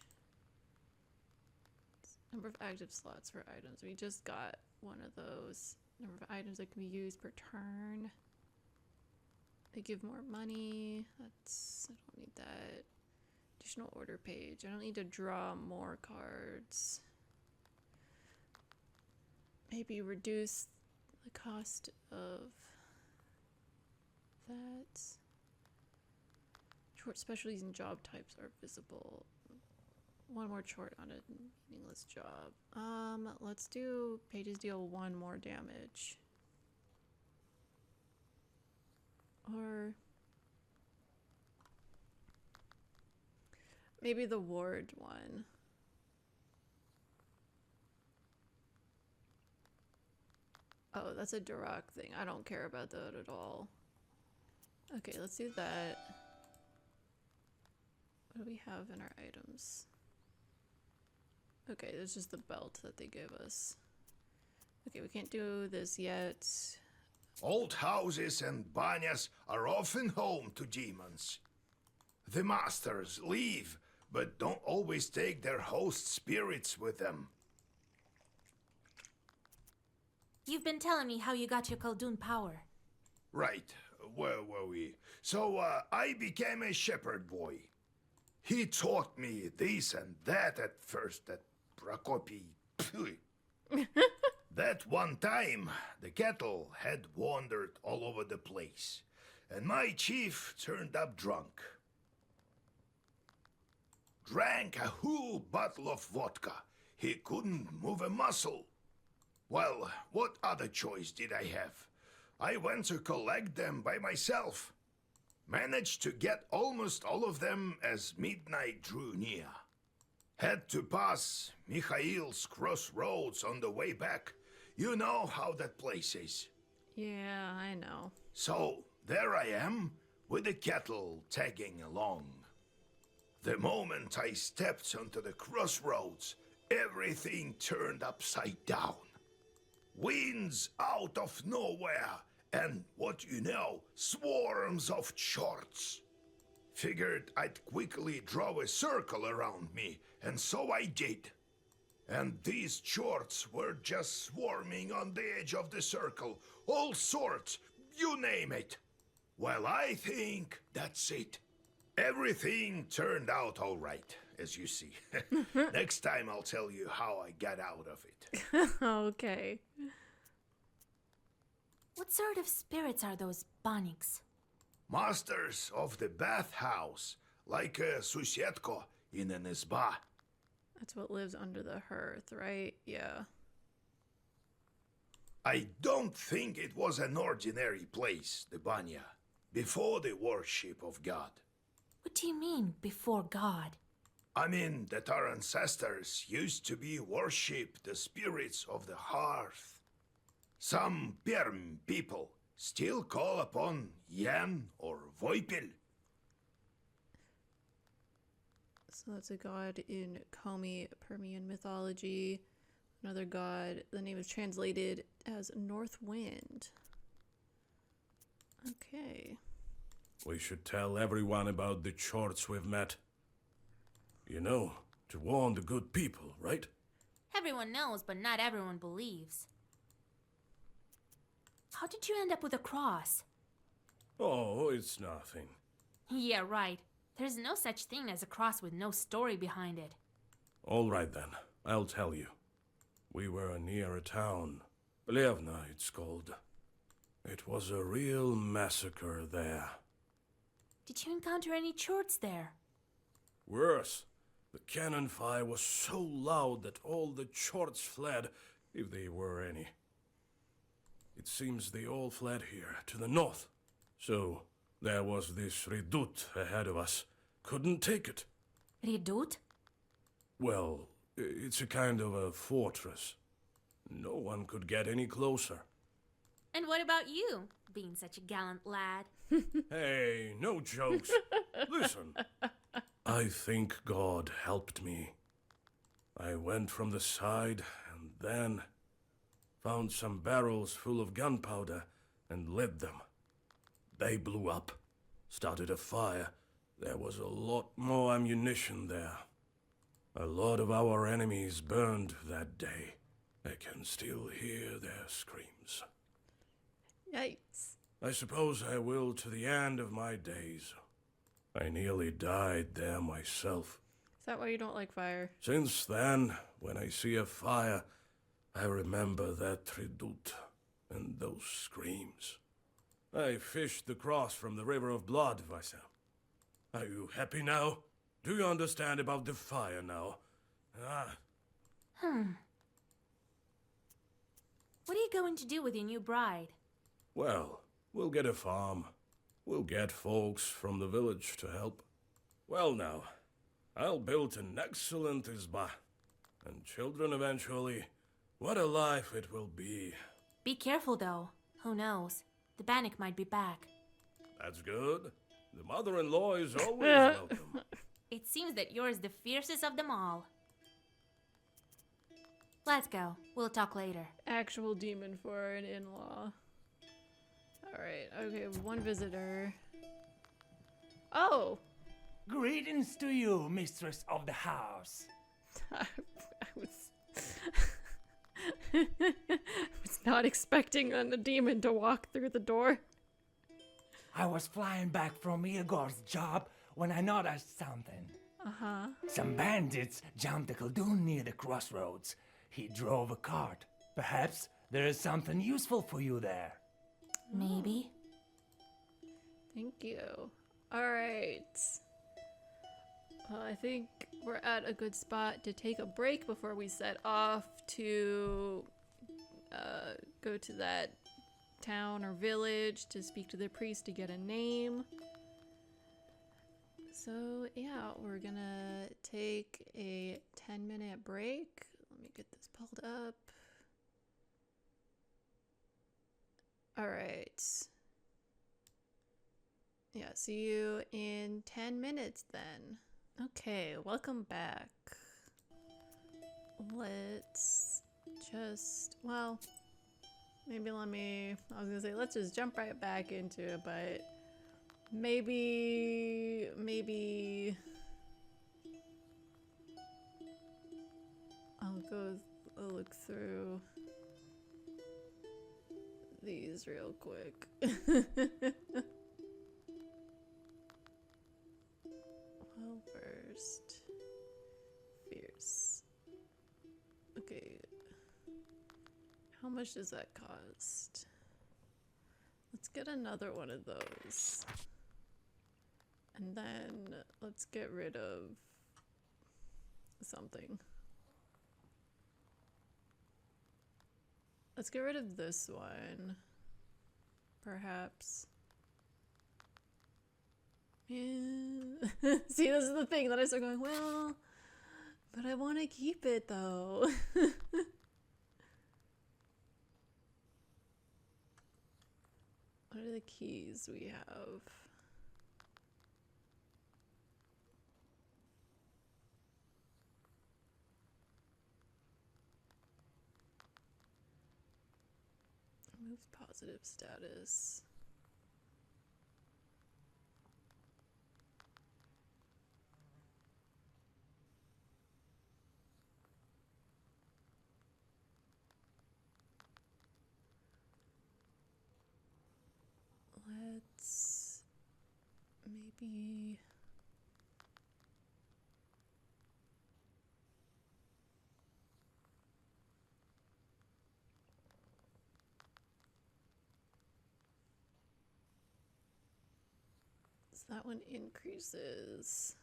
Number of active slots for items. We just got one of those. Number of items that can be used per turn. They give more money. That's, I don't need that. Additional order page. I don't need to draw more cards. Maybe reduce the cost of that. Short specialties and job types are visible. 1 more chart on a meaningless job. Let's do pages deal 1 more damage. Or maybe the ward one. Oh, that's a Duroc thing. I don't care about that at all. Okay, let's do that. What do we have in our items? Okay, this is the belt that they give us. Okay, we can't do this yet. Old houses and banyas are often home to demons. The masters leave, but don't always take their host spirits with them. You've been telling me how you got your Khaldun power. Right, where were we? So, I became a shepherd boy. He taught me this and that at first at Prokopy. That one time, the cattle had wandered all over the place, and my chief turned up drunk. drank a whole bottle of vodka. He couldn't move a muscle. Well, what other choice did I have? I went to collect them by myself. Managed to get almost all of them as midnight drew near. Had to pass Mikhail's crossroads on the way back. You know how that place is. Yeah, I know. So, there I am, with the kettle tagging along. The moment I stepped onto the crossroads, everything turned upside down. Winds out of nowhere, and what you know, swarms of shorts. Figured I'd quickly draw a circle around me, and so I did. And these shorts were just swarming on the edge of the circle, all sorts, you name it. Well, I think that's it. Everything turned out all right, as you see. Next time I'll tell you how I got out of it. Okay. What sort of spirits are those Baniks? Masters of the bathhouse, like a susietko in an izba. That's what lives under the hearth, right? Yeah. I don't think it was an ordinary place, the banya, before the worship of God. What do you mean, before God? I mean that our ancestors used to be worship the spirits of the hearth. Some Perm people still call upon Yan or Voipil. So that's a god in Komi Permian mythology. Another god, the name is translated as North Wind. Okay. We should tell everyone about the shorts we've met. You know, to warn the good people, right? Everyone knows, but not everyone believes. How did you end up with a cross? Oh, it's nothing. Yeah, right. There's no such thing as a cross with no story behind it. All right then, I'll tell you. We were near a town. Plevna, it's called. It was a real massacre there. Did you encounter any shorts there? Worse, the cannon fire was so loud that all the shorts fled, if they were any. It seems they all fled here, to the north. So, there was this redout ahead of us. Couldn't take it. Redout? Well, it's a kind of a fortress. No one could get any closer. And what about you, being such a gallant lad? Hey, no jokes. Listen. I think God helped me. I went from the side and then found some barrels full of gunpowder and lit them. They blew up, started a fire. There was a lot more ammunition there. A lot of our enemies burned that day. I can still hear their screams. Yikes. I suppose I will to the end of my days. I nearly died there myself. Is that why you don't like fire? Since then, when I see a fire, I remember that redout and those screams. I fished the cross from the River of Blood, Vaisa. Are you happy now? Do you understand about the fire now? What are you going to do with your new bride? Well, we'll get a farm. We'll get folks from the village to help. Well now, I'll build an excellent izba. And children eventually. What a life it will be. Be careful, though. Who knows? The Bannock might be back. That's good. The mother-in-law is always welcome. It seems that you're the fiercest of them all. Let's go. We'll talk later. Actual demon for an in-law. Alright, okay, one visitor. Oh! Greetings to you, mistress of the house. I was... I was not expecting a demon to walk through the door. I was flying back from Igor's job when I noticed something. Uh-huh. Some bandits jumped a Khaldun near the crossroads. He drove a cart. Perhaps there is something useful for you there. Maybe. Thank you. Alright. I think we're at a good spot to take a break before we set off to go to that town or village to speak to the priest to get a name. So yeah, we're gonna take a 10-minute break. Let me get this pulled up. Alright. Yeah, see you in 10 minutes then. Okay, welcome back. Let's just, well, maybe I was gonna say, let's just jump right back into it, but maybe I'll look through these real quick. Well versed. Fierce. Okay. How much does that cost? Let's get another one of those. And then let's get rid of something. Let's get rid of this one. Perhaps. Yeah. See, this is the thing that I start going, well, but I want to keep it though. What are the keys we have? Move positive status. Let's maybe so that one increases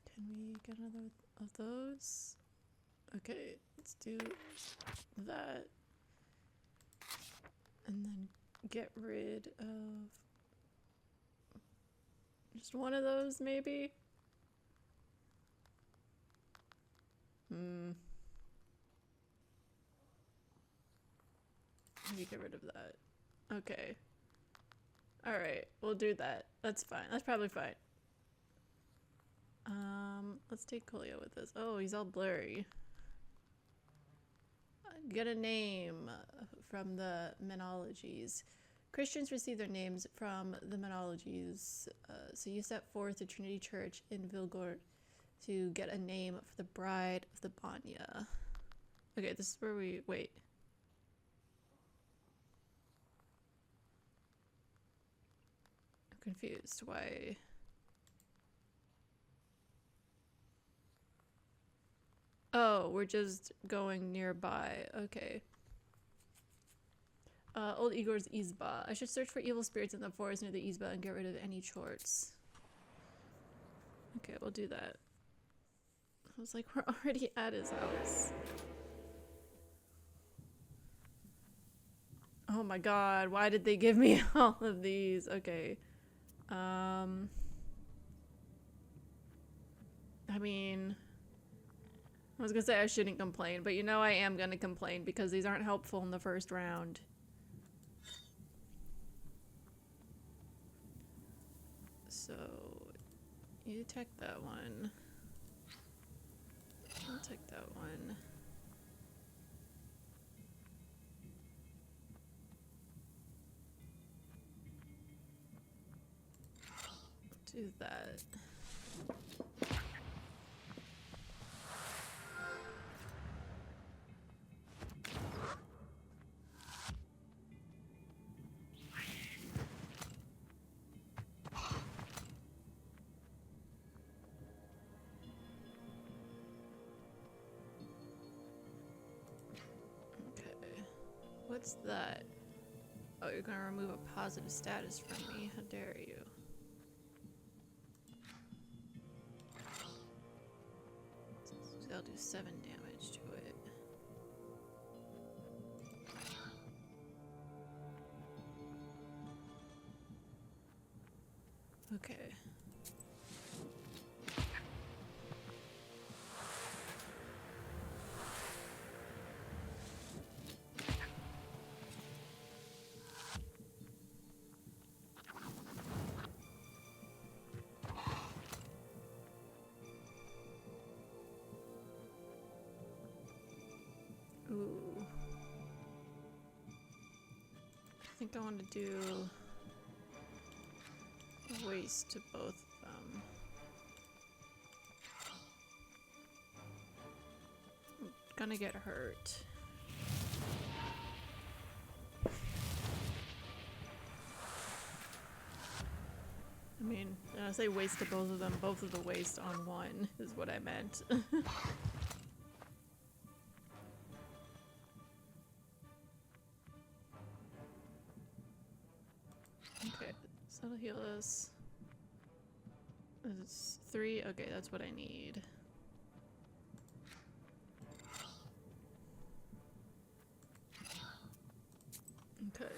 can we get another of those? Okay, let's do that. And then get rid of just one of those, maybe? Maybe get rid of that. Okay. Alright, we'll do that. That's fine. That's probably fine. Let's take Coolio with us. Oh, he's all blurry. Get a name from the Menologies. Christians receive their names from the Menologies. So you set forth the Trinity Church in Vilgort to get a name for the bride of the Banya. Okay, this is where we wait. I'm confused. Why? Oh, we're just going nearby. Okay. Old Igor's Izba. I should search for evil spirits in the forest near the Izba and get rid of any chorts. Okay, we'll do that. I was like, we're already at his house. Oh my god, why did they give me all of these? Okay. I mean, I was gonna say I shouldn't complain, but you know I am gonna complain because these aren't helpful in the first round. So, you take that one. I'll take that one. Do that. Okay. What's that? Oh, you're gonna remove a positive status from me. How dare you? So I'll do 7 damage to it. Okay. Ooh. I think I want to do waste to both of them. I'm gonna get hurt. I mean, when I say waste to both of them, both of the waste on one is what I meant. Okay, so that'll heal us. It's 3. Okay, that's what I need. Okay.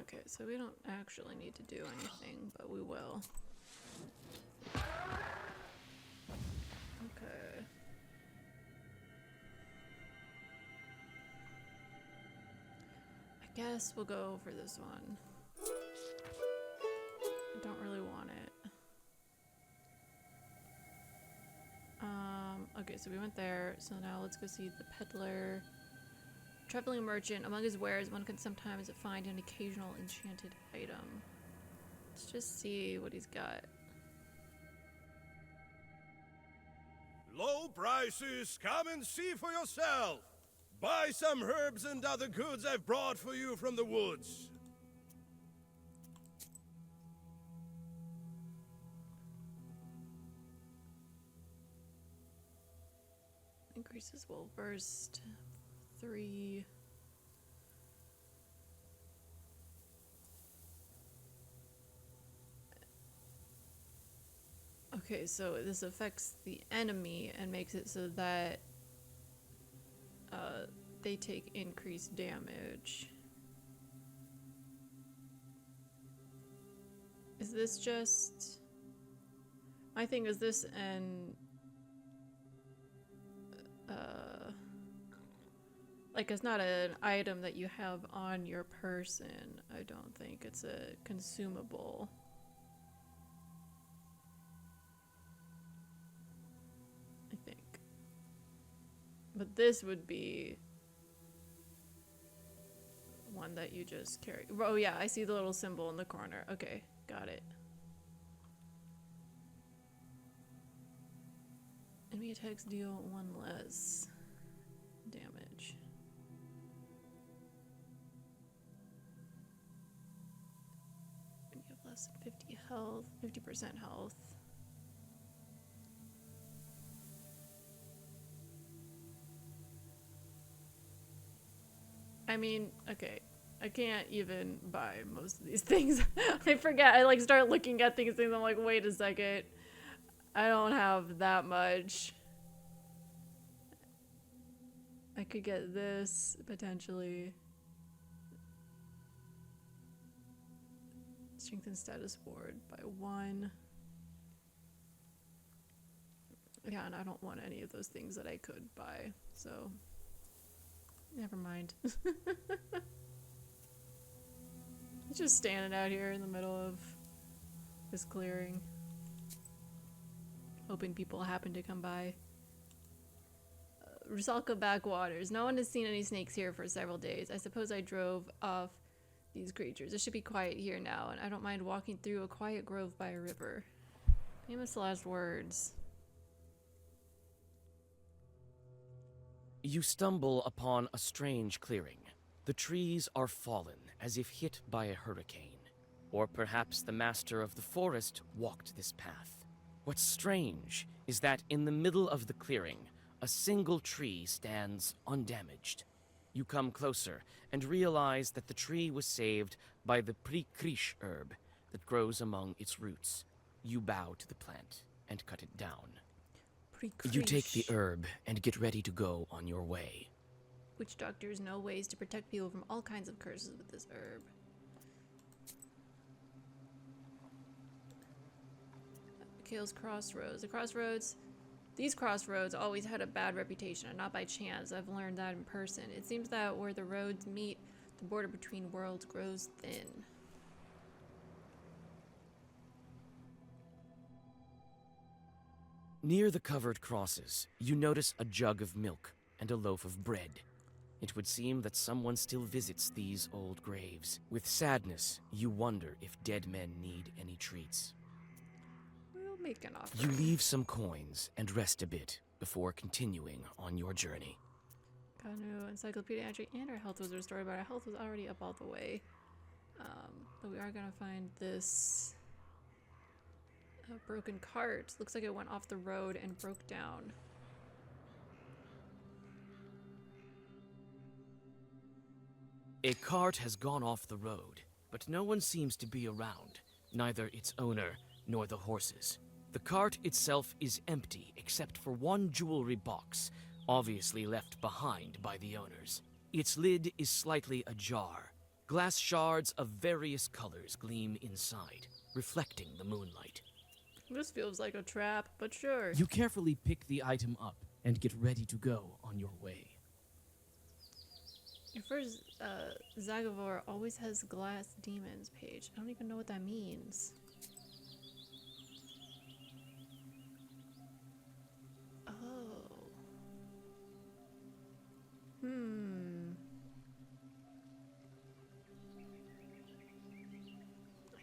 Okay, so we don't actually need to do anything, but we will. Okay. I guess we'll go for this one. I don't really want it. Okay, so we went there. So now let's go see the peddler. Traveling merchant. Among his wares, one can sometimes find an occasional enchanted item. Let's just see what he's got. Low prices, come and see for yourself. Buy some herbs and other goods I've brought for you from the woods. Increases will burst 3. Okay, so this affects the enemy and makes it so that they take increased damage. Is this just... My thing is this and... like, it's not an item that you have on your person, I don't think. It's a consumable. I think. But this would be one that you just carry. Oh yeah, I see the little symbol in the corner. Okay, got it. Enemy attacks deal 1 less damage. And you have less than 50 health, 50% health. I mean, okay, I can't even buy most of these things. I forget, I like start looking at things and I'm like, wait a second. I don't have that much. I could get this, potentially. Strengthen status ward by 1. Yeah, and I don't want any of those things that I could buy, so... Never mind. Just standing out here in the middle of this clearing. Hoping people happen to come by. Rusalka backwaters. No one has seen any snakes here for several days. I suppose I drove off these creatures. It should be quiet here now, and I don't mind walking through a quiet grove by a river. Famous last words. You stumble upon a strange clearing. The trees are fallen, as if hit by a hurricane. Or perhaps the master of the forest walked this path. What's strange is that in the middle of the clearing, a single tree stands undamaged. You come closer and realize that the tree was saved by the prikrish herb that grows among its roots. You bow to the plant and cut it down. You take the herb and get ready to go on your way. Witch doctors know ways to protect people from all kinds of curses with this herb. Kale's Crossroads. These crossroads always had a bad reputation, and not by chance. I've learned that in person. It seems that where the roads meet, the border between worlds grows thin. Near the covered crosses, you notice a jug of milk and a loaf of bread. It would seem that someone still visits these old graves. With sadness, you wonder if dead men need any treats. We'll make an offer. You leave some coins and rest a bit before continuing on your journey. Got a new encyclopedia entry, and our health was restored, but our health was already up all the way. But we are gonna find this broken cart. Looks like it went off the road and broke down. A cart has gone off the road, but no one seems to be around, neither its owner nor the horses. The cart itself is empty except for one jewelry box, obviously left behind by the owners. Its lid is slightly ajar. Glass shards of various colors gleam inside, reflecting the moonlight. This feels like a trap, but sure. You carefully pick the item up and get ready to go on your way. Your first Zagavor always has glass demons page. I don't even know what that means. Oh. I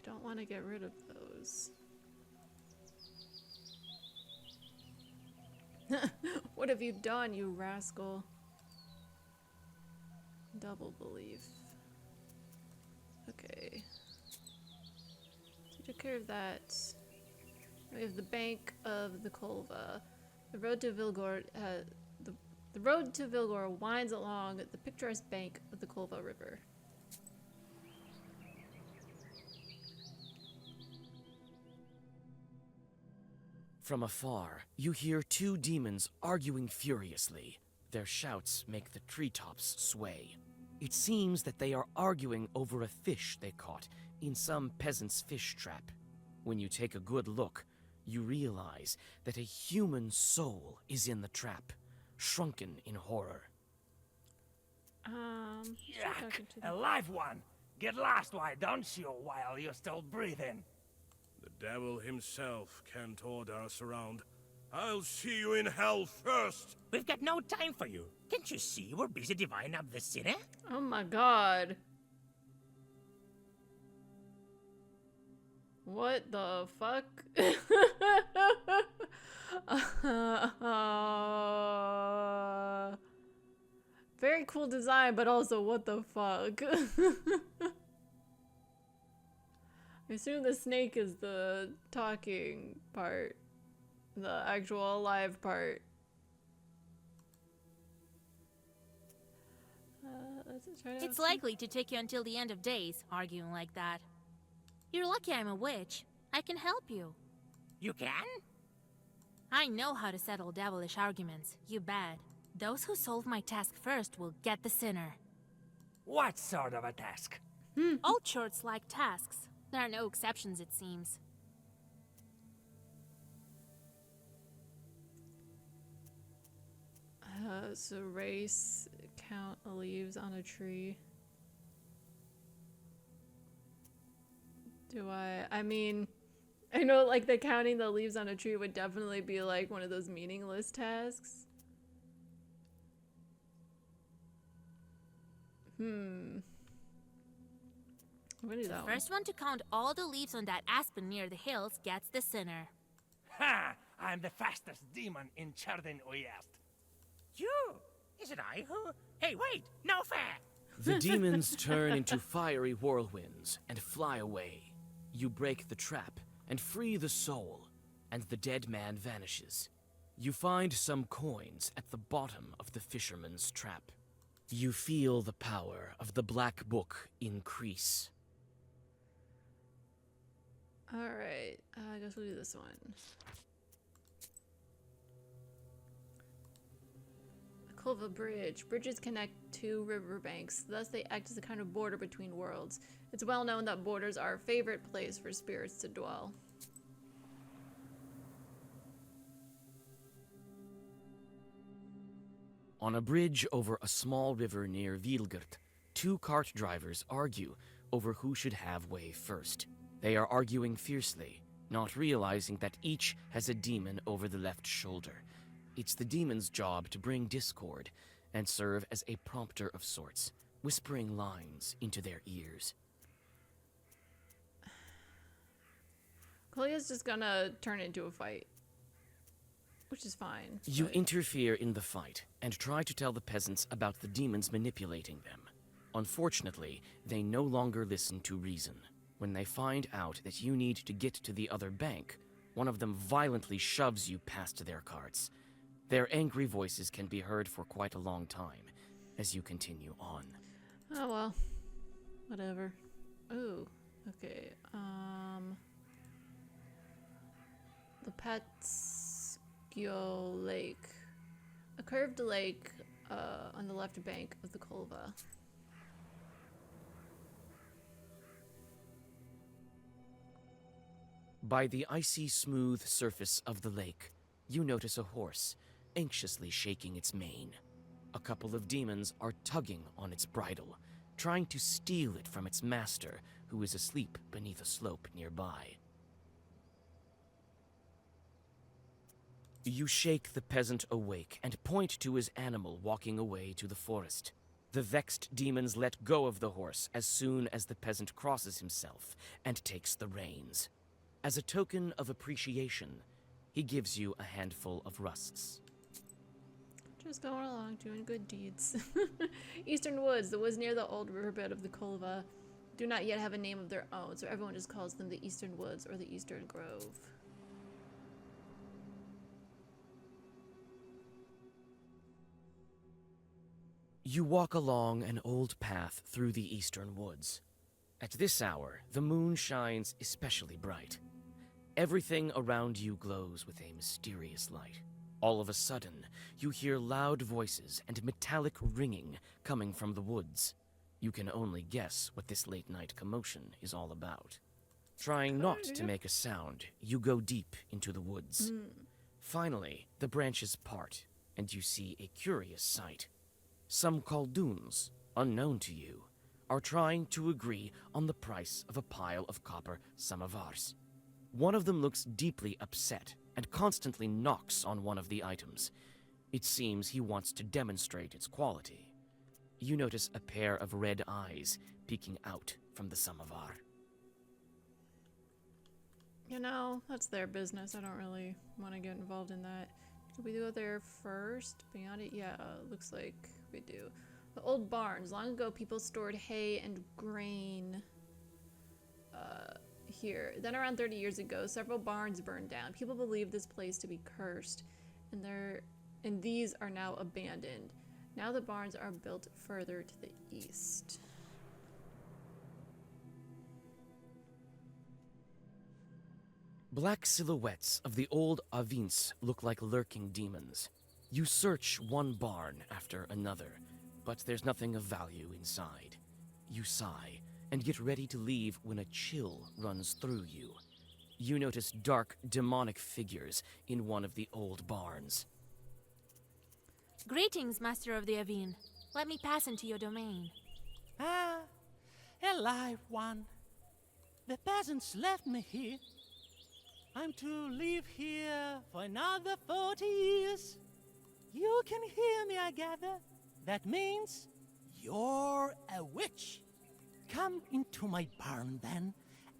don't want to get rid of those. What have you done, you rascal? Double belief. Okay. So we took care of that. We have the Bank of the Kolva. The road to Vilgor, the road to Vilgor winds along the picturesque bank of the Kolva River. From afar, you hear two demons arguing furiously. Their shouts make the treetops sway. It seems that they are arguing over a fish they caught in some peasant's fish trap. When you take a good look, you realize that a human soul is in the trap, shrunken in horror. Yuck! A live one! Get lost, why don't you, while you're still breathing? The devil himself can't order us around. I'll see you in hell first! We've got no time for you. Can't you see we're busy dividing up the city? Oh my god. What the fuck? Very cool design, but also what the fuck? I assume the snake is the talking part. The actual alive part. Let's try to It's likely to take you until the end of days, arguing like that. You're lucky I'm a witch. I can help you. You can? I know how to settle devilish arguments. You bet. Those who solve my task first will get the sinner. What sort of a task? All churches like tasks. There are no exceptions, it seems. So race, count leaves on a tree. I mean, I know like the counting the leaves on a tree would definitely be like one of those meaningless tasks. I'm gonna do that one. First one to count all the leaves on that aspen near the hills gets the sinner. Ha! I'm the fastest demon in Chardin Oyast. You? Is it I who? Hey, wait! No fair! The demons turn into fiery whirlwinds and fly away. You break the trap and free the soul, and the dead man vanishes. You find some coins at the bottom of the fisherman's trap. You feel the power of the Black Book increase. Alright, I guess we'll do this one. The Kulva Bridge. Bridges connect two riverbanks, thus they act as a kind of border between worlds. It's well known that borders are a favorite place for spirits to dwell. On a bridge over a small river near Vilgert, two cart drivers argue over who should have way first. They are arguing fiercely, not realizing that each has a demon over the left shoulder. It's the demon's job to bring discord and serve as a prompter of sorts, whispering lines into their ears. Clelia's just gonna turn it into a fight, which is fine. You but- interfere in the fight and try to tell the peasants about the demons manipulating them. Unfortunately, they no longer listen to reason. When they find out that you need to get to the other bank, one of them violently shoves you past their carts. Their angry voices can be heard for quite a long time as you continue on. Oh well. Whatever. Ooh. Okay. The Patskio Lake. A curved lake on the left bank of the Kulva. By the icy smooth surface of the lake, you notice a horse, anxiously shaking its mane. A couple of demons are tugging on its bridle, trying to steal it from its master, who is asleep beneath a slope nearby. You shake the peasant awake and point to his animal walking away to the forest. The vexed demons let go of the horse as soon as the peasant crosses himself and takes the reins. As a token of appreciation, he gives you a handful of rusts. Just going along, doing good deeds. Eastern Woods, the woods near the old riverbed of the Kulva, do not yet have a name of their own, so everyone just calls them the Eastern Woods or the Eastern Grove. You walk along an old path through the eastern woods. At this hour, the moon shines especially bright. Everything around you glows with a mysterious light. All of a sudden, you hear loud voices and metallic ringing coming from the woods. You can only guess what this late-night commotion is all about. Trying not to make a sound, you go deep into the woods. Finally, the branches part, and you see a curious sight. Some Khaldoons, unknown to you, are trying to agree on the price of a pile of copper samovars. One of them looks deeply upset and constantly knocks on one of the items. It seems he wants to demonstrate its quality. You notice a pair of red eyes peeking out from the samovar. You know, that's their business. I don't really want to get involved in that. Did we go there first? Beyond it? Yeah, looks like we do. The old barns. Long ago, people stored hay and grain here. Then around 30 years ago, several barns burned down. People believe this place to be cursed, and these are now abandoned. Now the barns are built further to the east. Black silhouettes of the old Avins look like lurking demons. You search one barn after another, but there's nothing of value inside. You sigh and get ready to leave when a chill runs through you. You notice dark, demonic figures in one of the old barns. Greetings, Master of the Avin. Let me pass into your domain. Ah, a live one. The peasants left me here. I'm to live here for another 40 years. You can hear me, I gather. That means you're a witch. Come into my barn, then,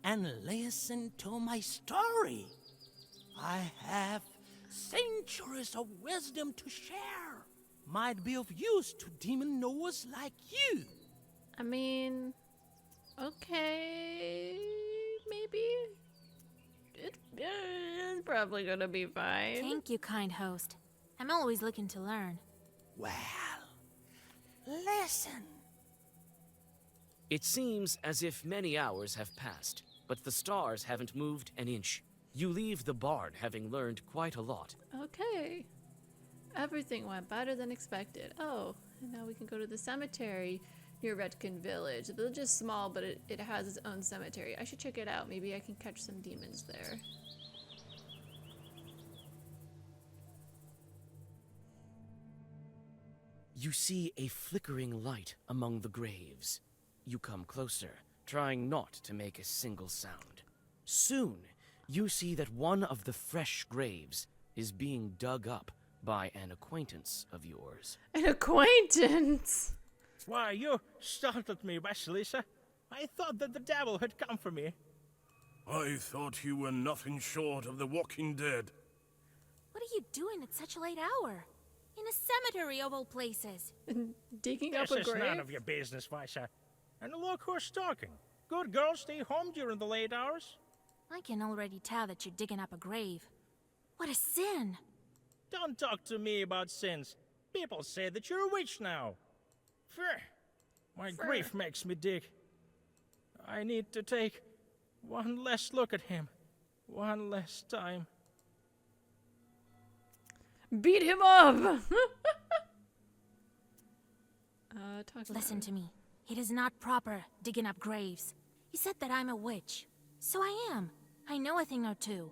and listen to my story. I have centuries of wisdom to share. Might be of use to demon knowers like you. I mean, okay, maybe? It's probably gonna be fine. Thank you, kind host. I'm always looking to learn. Well, listen. It seems as if many hours have passed, but the stars haven't moved an inch. You leave the barn having learned quite a lot. Okay. Everything went better than expected. Oh, and now we can go to the cemetery near Redkin Village. The village is small, but it has its own cemetery. I should check it out. Maybe I can catch some demons there. You see a flickering light among the graves. You come closer, trying not to make a single sound. Soon, you see that one of the fresh graves is being dug up by an acquaintance of yours. An acquaintance? Why, you startled me, Vasilisa. I thought that the devil had come for me. I thought you were nothing short of the Walking Dead. What are you doing at such a late hour? In a cemetery of all places. Digging up This a is grave? none of your business, Visa. And look who's talking. Good girls stay home during the late hours. I can already tell that you're digging up a grave. What a sin! Don't talk to me about sins. People say that you're a witch now. Phew. My grief makes me dig. I need to take one last look at him. One last time. Beat him up! Talk Listen to me. It is not proper digging up graves. You said that I'm a witch. So I am. I know a thing or two.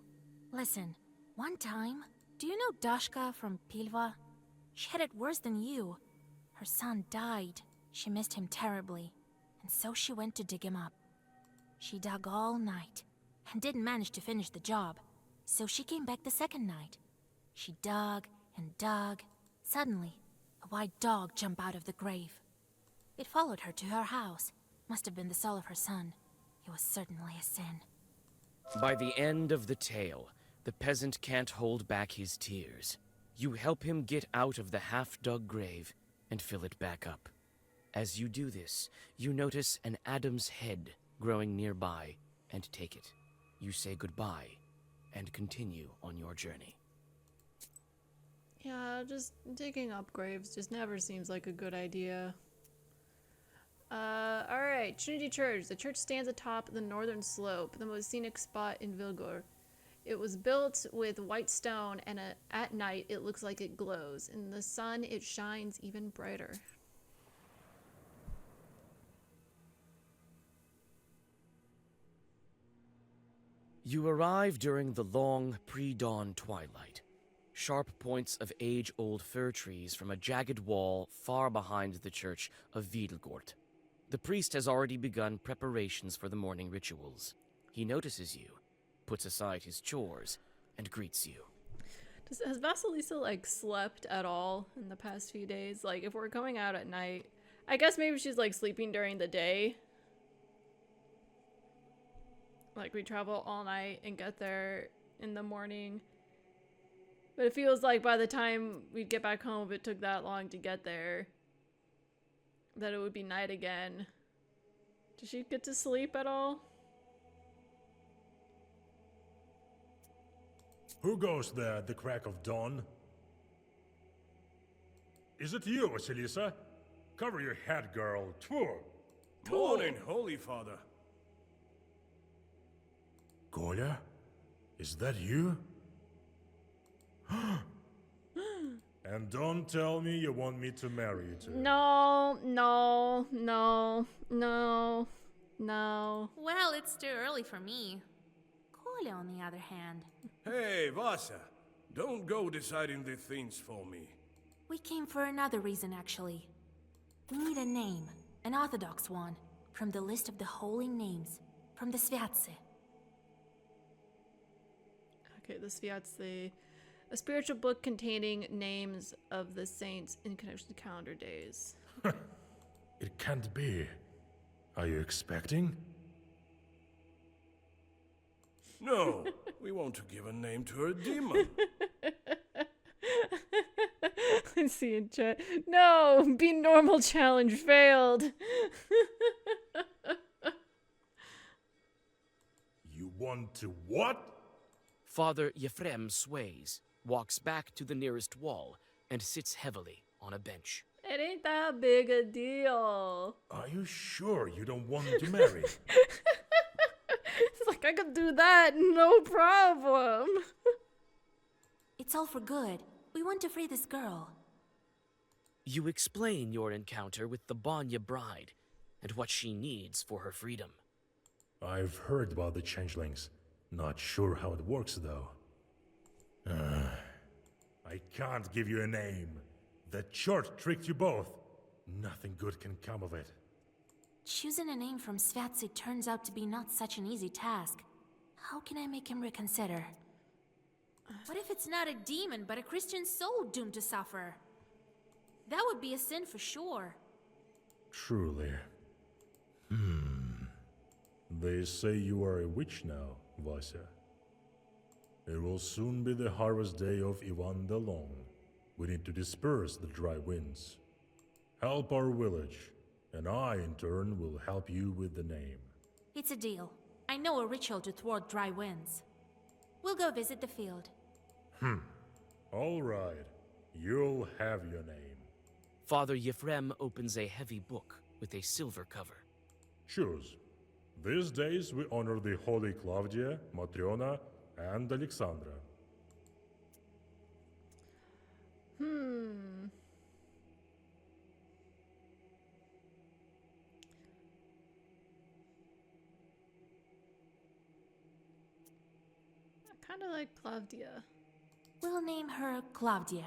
Listen, one time, do you know Dashka from Pilva? She had it worse than you. Her son died. She missed him terribly. And so she went to dig him up. She dug all night and didn't manage to finish the job. So she came back the second night. She dug and dug. Suddenly, a white dog jumped out of the grave. It followed her to her house. Must have been the soul of her son. It was certainly a sin. By the end of the tale, the peasant can't hold back his tears. You help him get out of the half-dug grave and fill it back up. As you do this, you notice an Adam's head growing nearby and take it. You say goodbye and continue on your journey. Yeah, just digging up graves just never seems like a good idea. Alright, Trinity Church. The church stands atop the northern slope, the most scenic spot in Vilgor. It was built with white stone, and at night it looks like it glows. In the sun, it shines even brighter. You arrive during the long, pre-dawn twilight. Sharp points of age-old fir trees from a jagged wall far behind the church of Wiedelgort. The priest has already begun preparations for the morning rituals. He notices you, puts aside his chores, and greets you. Has Vasilisa, like, slept at all in the past few days? Like, if we're going out at night, I guess maybe she's, like, sleeping during the day. Like, we travel all night and get there in the morning. But it feels like by the time we'd get back home, if it took that long to get there, that it would be night again. Does she get to sleep at all? Who goes there at the crack of dawn? Is it you, Vasilisa? Cover your head, girl. Tfu! Morning, Holy Father. Kolya? Is that you? And don't tell me you want me to marry you too. No, no, no, no, no. Well, it's too early for me. Kolya, on the other hand. Hey, Vasa. Don't go deciding the things for me. We came for another reason, actually. We need a name, an orthodox one, from the list of the holy names, from the Sviatse. Okay, the Sviatse, a spiritual book containing names of the saints in connection to calendar days. It can't be. Are you expecting? No, we want to give a name to a demon. I see in chat. No, be normal challenge failed. Want to what? Father Yefrem sways, walks back to the nearest wall, and sits heavily on a bench. It ain't that big a deal. Are you sure you don't want to marry? It's like I could do that, no problem. It's all for good. We want to free this girl. You explain your encounter with the Banya bride and what she needs for her freedom. I've heard about the changelings. Not sure how it works, though. I can't give you a name. The chart tricked you both. Nothing good can come of it. Choosing a name from Svatsi turns out to be not such an easy task. How can I make him reconsider? What if it's not a demon, but a Christian soul doomed to suffer? That would be a sin for sure. Truly. They say you are a witch now, Vasya. It will soon be the harvest day of Ivan the Long. We need to disperse the dry winds. Help our village, and I, in turn, will help you with the name. It's a deal. I know a ritual to thwart dry winds. We'll go visit the field. All right. You'll have your name. Father Yefrem opens a heavy book with a silver cover. Choose. These days we honor the holy Claudia, Matriona, and Alexandra. I kind of like Claudia. We'll name her Claudia.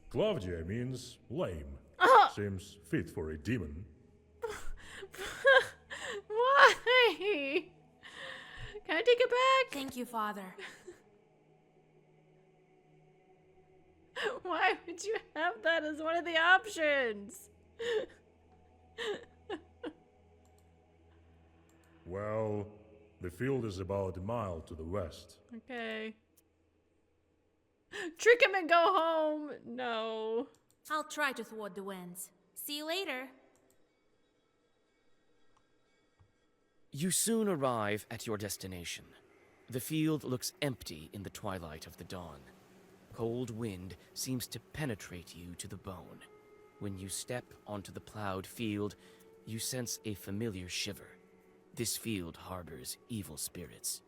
Claudia means lame. Seems fit for a demon. Why? Can I take it back? Thank you, Father. Why would you have that as one of the options? Well, the field is about a mile to the west. Okay. Trick him and go home. No. I'll try to thwart the winds. See you later. You soon arrive at your destination. The field looks empty in the twilight of the dawn. Cold wind seems to penetrate you to the bone. When you step onto the plowed field, you sense a familiar shiver. This field harbors evil spirits.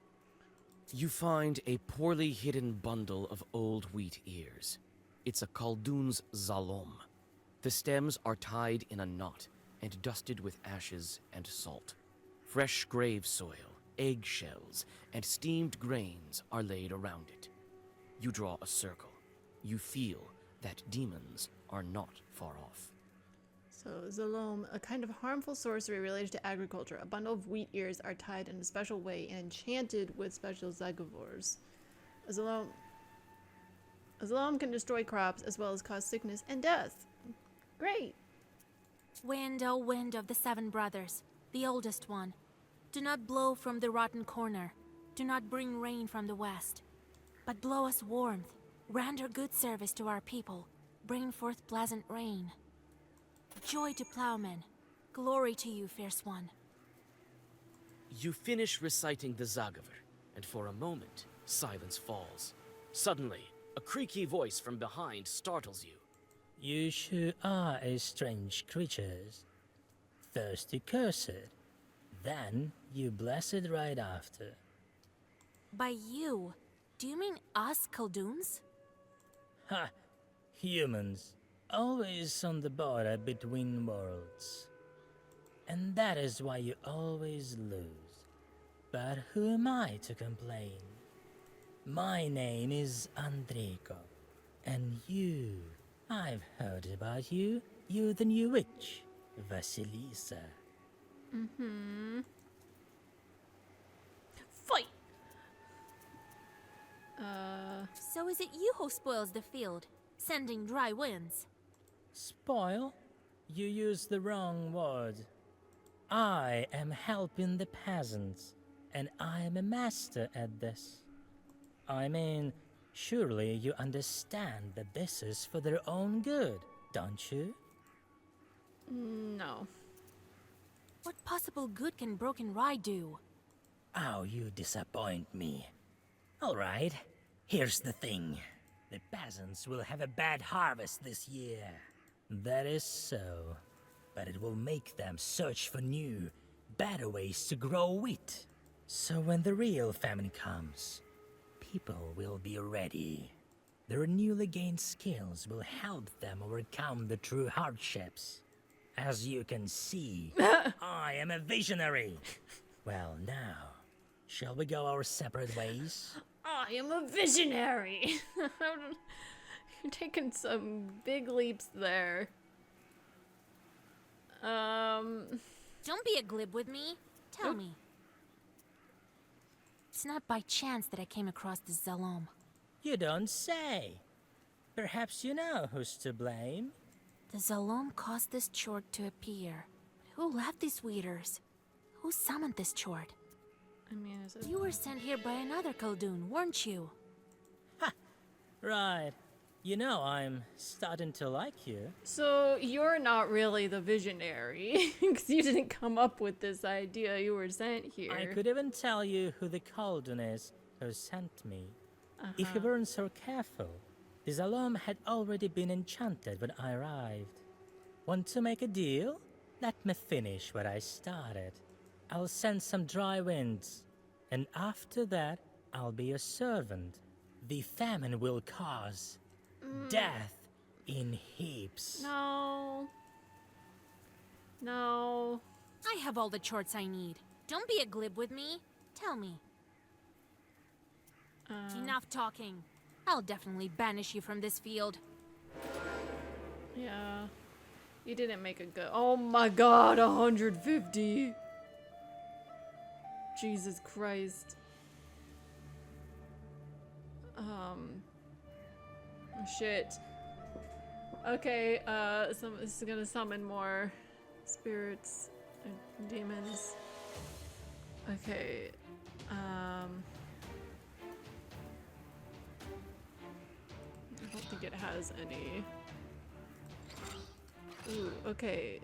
You find a poorly hidden bundle of old wheat ears. It's a Khaldun's zalom. The stems are tied in a knot and dusted with ashes and salt. Fresh grave soil, eggshells, and steamed grains are laid around it. You draw a circle. You feel that demons are not far off. So, Zalom, a kind of harmful sorcery related to agriculture. A bundle of wheat ears are tied in a special way and enchanted with special zagavors. A Zalom can destroy crops as well as cause sickness and death. Great! Wind, oh wind of the seven brothers, the oldest one. Do not blow from the rotten corner. Do not bring rain from the west. But blow us warmth. Render good service to our people. Bring forth pleasant rain. Joy to plowmen. Glory to you, fierce one. You finish reciting the Zagaver, and for a moment, silence falls. Suddenly, a creaky voice from behind startles you. You sure are a strange creatures. Thirsty cursed. Then you bless it right after. By you, do you mean us Khalduns? Ha! Humans, always on the border between worlds. And that is why you always lose. But who am I to complain? My name is Andriko. And you, I've heard about you. You're the new witch, Vasilisa. Fight! So is it you who spoils the field, sending dry winds? Spoil? You used the wrong word. I am helping the peasants, and I am a master at this. I mean, surely you understand that this is for their own good, don't you? No. What possible good can broken rye do? Oh, you disappoint me. All right, here's the thing. The peasants will have a bad harvest this year. That is so. But it will make them search for new, better ways to grow wheat. So when the real famine comes, people will be ready. Their newly gained skills will help them overcome the true hardships. As you can see, I am a visionary. Well, now, shall we go our separate ways? I am a visionary. You're taking some big leaps there. Don't be a glib with me. Tell me. It's not by chance that I came across this Zalom. You don't say. Perhaps you know who's to blame? The Zalom caused this Chord to appear. But who left these weeders? Who summoned this Chord? I mean, is it... You were sent here by another Khaldun, weren't you? Right. You know, I'm starting to like you. So you're not really the visionary, because you didn't come up with this idea. You were sent here. I could even tell you who the Khaldun is who sent me. If you weren't so careful, the Zalom had already been enchanted when I arrived. Want to make a deal? Let me finish what I started. I'll send some dry winds, and after that, I'll be a servant. The famine will cause death in heaps. No. No. I have all the Chords I need. Don't be a glib with me. Tell me. Enough talking. I'll definitely banish you from this field. Yeah. You didn't make a good... Oh my god, 150. Jesus Christ. Shit. Okay, this is gonna summon more spirits and demons. Okay, I don't think it has any. Ooh, okay.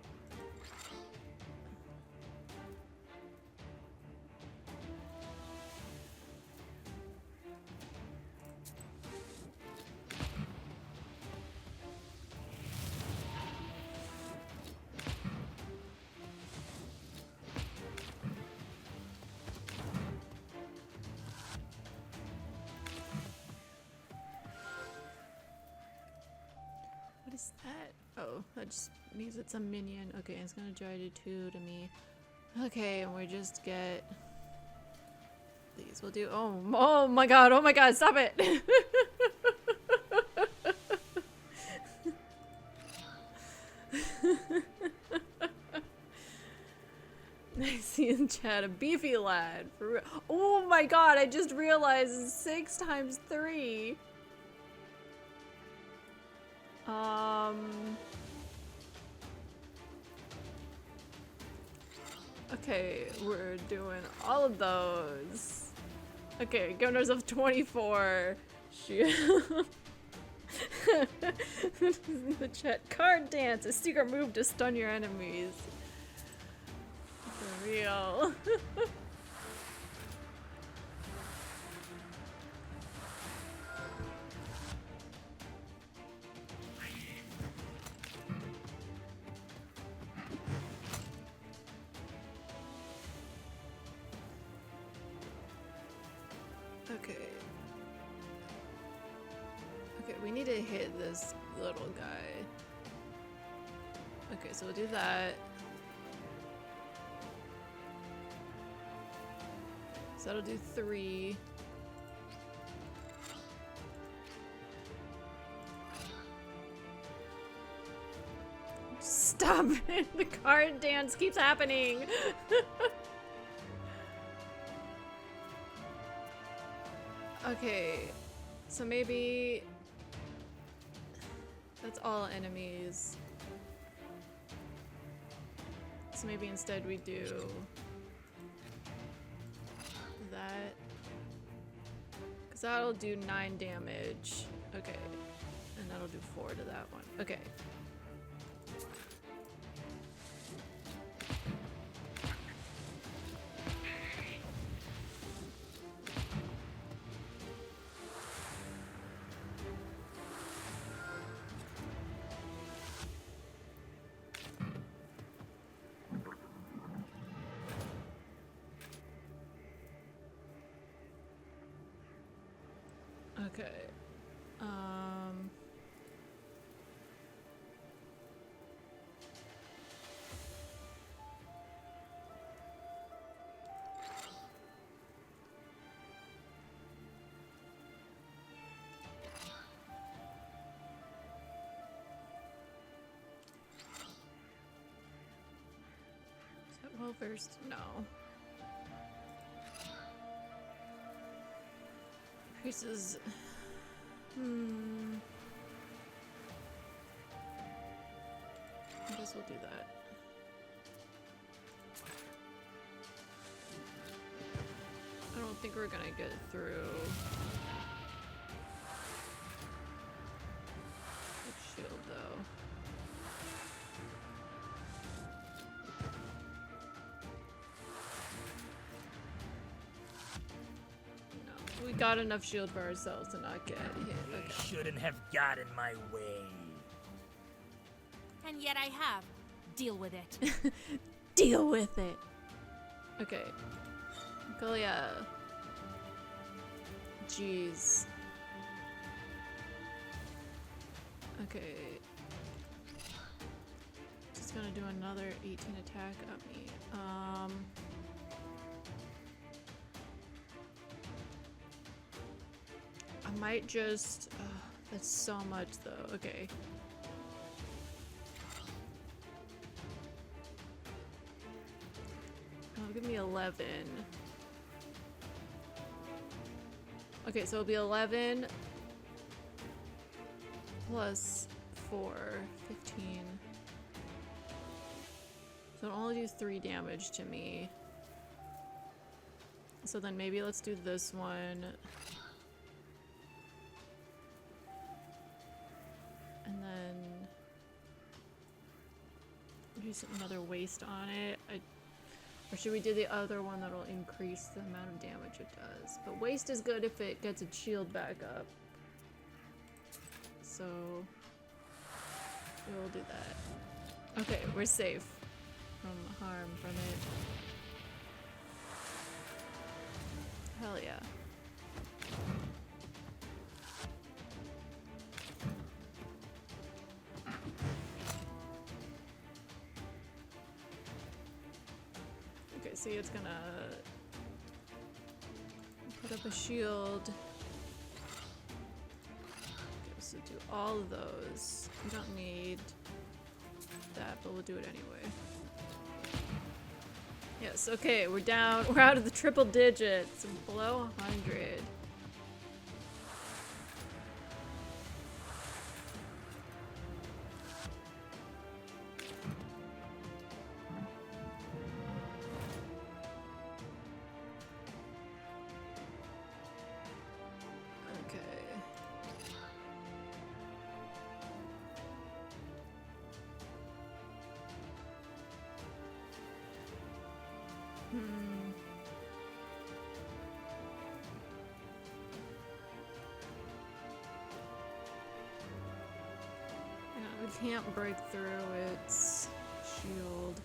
What is that? Oh, that just means it's a minion. Okay, it's gonna try to do 2 to me. Okay, and we just get these. We'll do. Oh my god! Oh my god! Stop it! I see in chat a beefy lad. For real. Oh my god! I just realized it's 6 times 3. Okay, we're doing all of those. Okay, governors of 24. Shoot. The chat. Card dance, a secret move to stun your enemies. For real. Okay. Okay, we need to hit this little guy. Okay, so we'll do that. So that'll do 3. Stop it! The card dance keeps happening! Okay, so maybe that's all enemies. So maybe instead we do that. Because that'll do 9 damage. Okay. And that'll do 4 to that one. Okay. Okay. Is that well versed? No. Increases. I guess we'll do that. I don't think we're gonna get through. The shield though. No, we got enough shield for ourselves to not get hit. You Okay. shouldn't have got in my way. And yet I have. Deal with it. Deal with it. Okay. Kalia. Jeez. Okay. Just gonna do another 18 attack at me. I might just. That's so much though. Okay. Oh, give me 11. Okay, so it'll be 11 plus 4, 15. So it'll only do 3 damage to me. So then maybe let's do this one. And then do another waste on it. Or should we do the other one that'll increase the amount of damage it does? But waste is good if it gets its shield back up. So we'll do that. Okay, we're safe from harm from it. Hell yeah. Okay, see, it's gonna put up a shield. Okay, so do all of those. We don't need that, but we'll do it anyway. Yes, okay, we're down. We're out of the triple digits. Below 100. Can't break through its shield,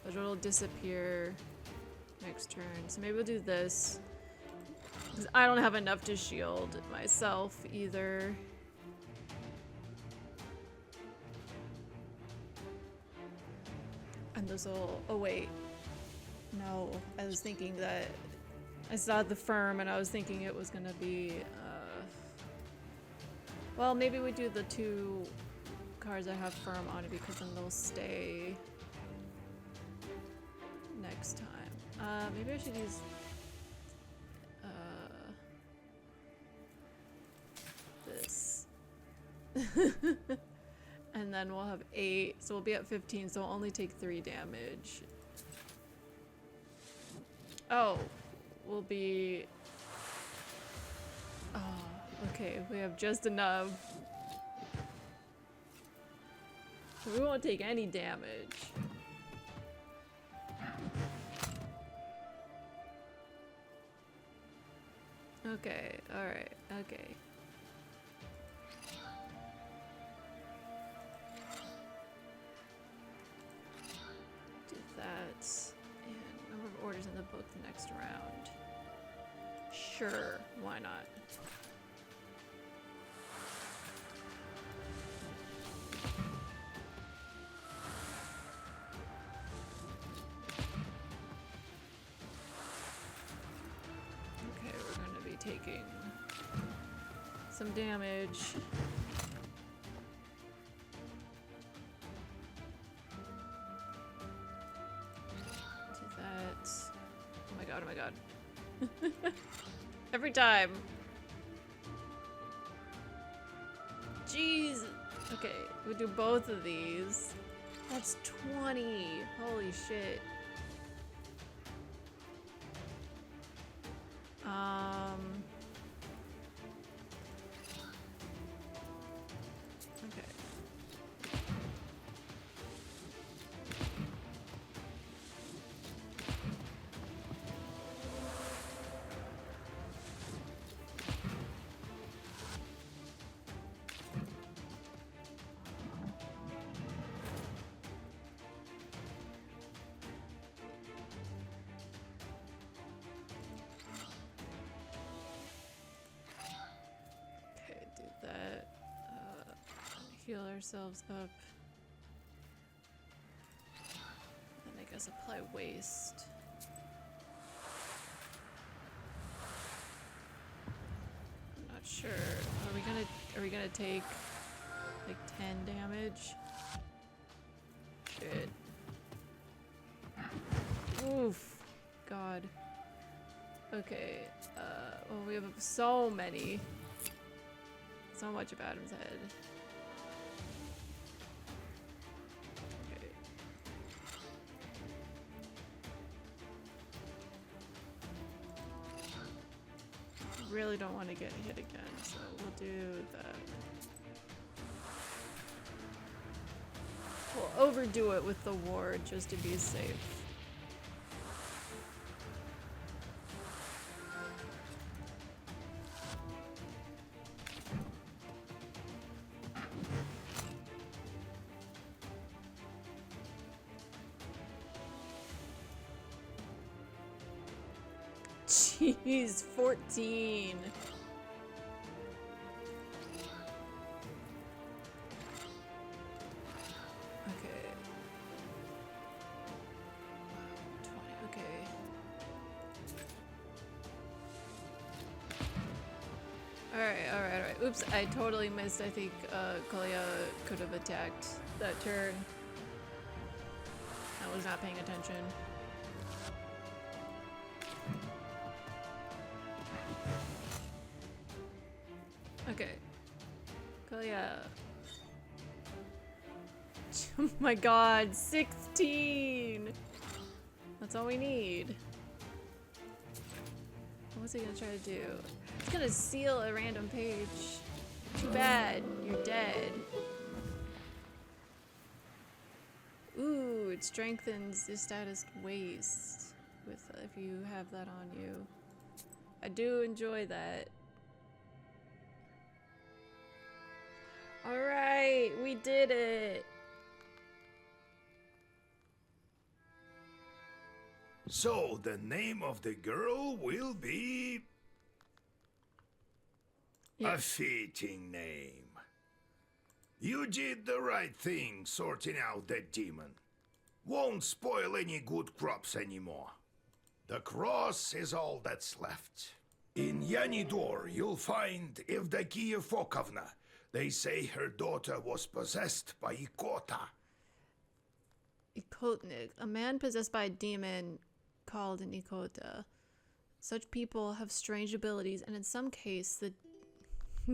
but it'll disappear next turn. So maybe we'll do this. 'Cause I don't have enough to shield myself either. And this will. Oh, wait. No, I was thinking that. I saw the firm and I was thinking it was gonna be. Well, maybe we do the 2 cards that have firm on it because then they'll stay next time. Maybe I should use this. And then we'll have 8, so we'll be at 15, so we'll only take 3 damage. Oh, we'll be... Oh, okay, we have just enough. So we won't take any damage. Okay, alright, okay. Do that. And number of orders in the book the next round. Sure, why not? taking some damage. Do that. Oh my god, oh my god. Every time. Jeez. Okay, we do both of these. That's 20. Holy shit. Okay. Okay, do that. Heal ourselves up. Then I guess apply waste. I'm not sure. Are we gonna take like 10 damage? Shit. Oof. God. Okay. Well, we have so many. So much of Adam's head. Okay. Really don't want to get hit again, so we'll do that. We'll overdo it with the ward just to be safe. Jeez, 14. Okay. 20, okay. Alright. Oops, I totally missed. I think Kalia could have attacked that turn. I was not paying attention. Okay. Kalia. Oh my god, 16! That's all we need. What's he gonna try to do? He's gonna seal a random page. Too bad, you're dead. Ooh, it strengthens your status waste with if you have that on you. I do enjoy that. Alright, we did it! So, the name of the girl will be... Yeah. A fitting name. You did the right thing sorting out that demon. Won't spoil any good crops anymore. The cross is all that's left. In Yanidor, you'll find Evdokia Fokovna. They say her daughter was possessed by Ikota. Ikotnik, a man possessed by a demon called an Ikota. Such people have strange abilities and in some case the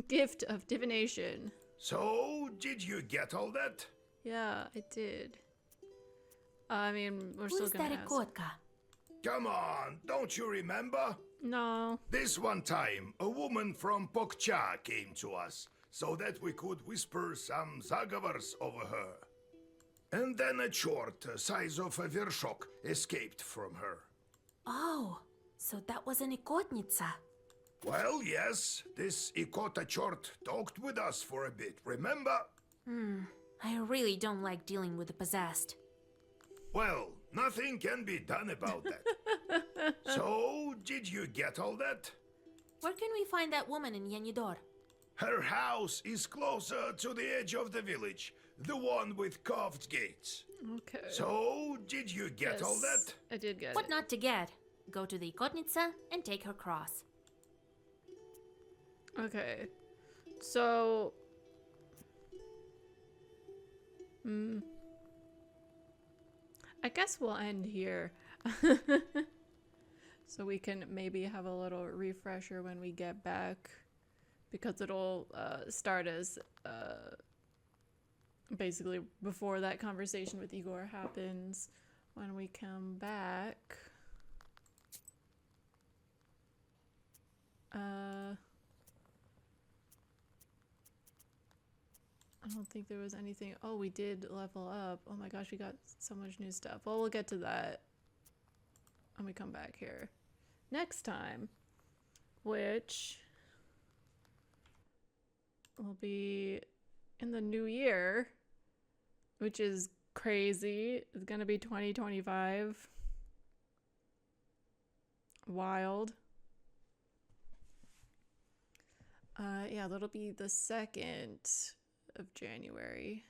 gift of divination. So, did you get all that? Yeah, I did. I mean, we're still Who's gonna that ask. Ikotka? Come on, don't you remember? No. This one time, a woman from Pokcha came to us, so that we could whisper some zagovars over her. And then a chort, size of a vershok, escaped from her. Oh, so that was an Ikotnitsa. Well, yes, this Ikota chort talked with us for a bit, remember? I really don't like dealing with the possessed. Well, nothing can be done about that. So, did you get all that? Where can we find that woman in Yanidor? Her house is closer to the edge of the village, the one with carved gates. Okay. So, did you get all Yes, that? I did get What it. not to get? Go to the Ikotnitsa and take her cross. Okay. So... I guess we'll end here. So we can maybe have a little refresher when we get back. Because it'll start as... basically before that conversation with Igor happens. When we come back... I don't think there was anything. Oh, we did level up. Oh my gosh, we got so much new stuff. Well, we'll get to that when we come back here next time, which will be in the new year, which is crazy. It's gonna be 2025. Wild. Yeah, that'll be the 2nd of January.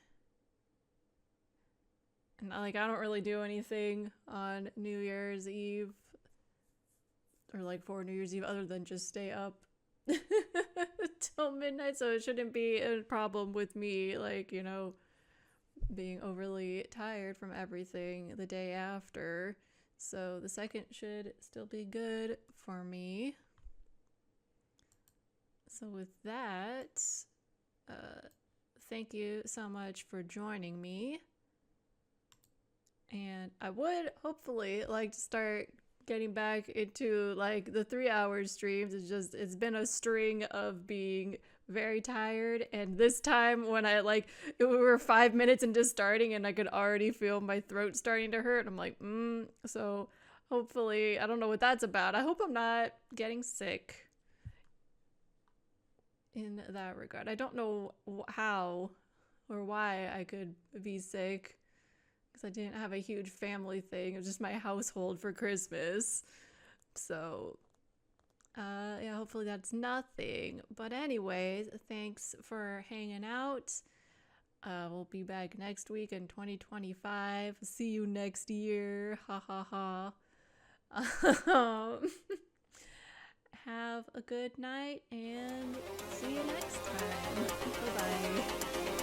And like, I don't really do anything on New Year's Eve or like for New Year's Eve other than just stay up till midnight, so it shouldn't be a problem with me, like, you know, being overly tired from everything the day after. So the 2nd should still be good for me. So with that, thank you so much for joining me. And I would hopefully like to start getting back into like the 3-hour streams. It's been a string of being very tired, and this time when I we were 5 minutes into starting and I could already feel my throat starting to hurt. I'm like, so hopefully, I don't know what that's about. I hope I'm not getting sick in that regard. I don't know how or why I could be sick, because I didn't have a huge family thing. It was just my household for Christmas. So, yeah, hopefully that's nothing. But anyways, thanks for hanging out. We'll be back next week in 2025. See you next year. Ha ha ha. Have a good night and see you next time. Bye-bye.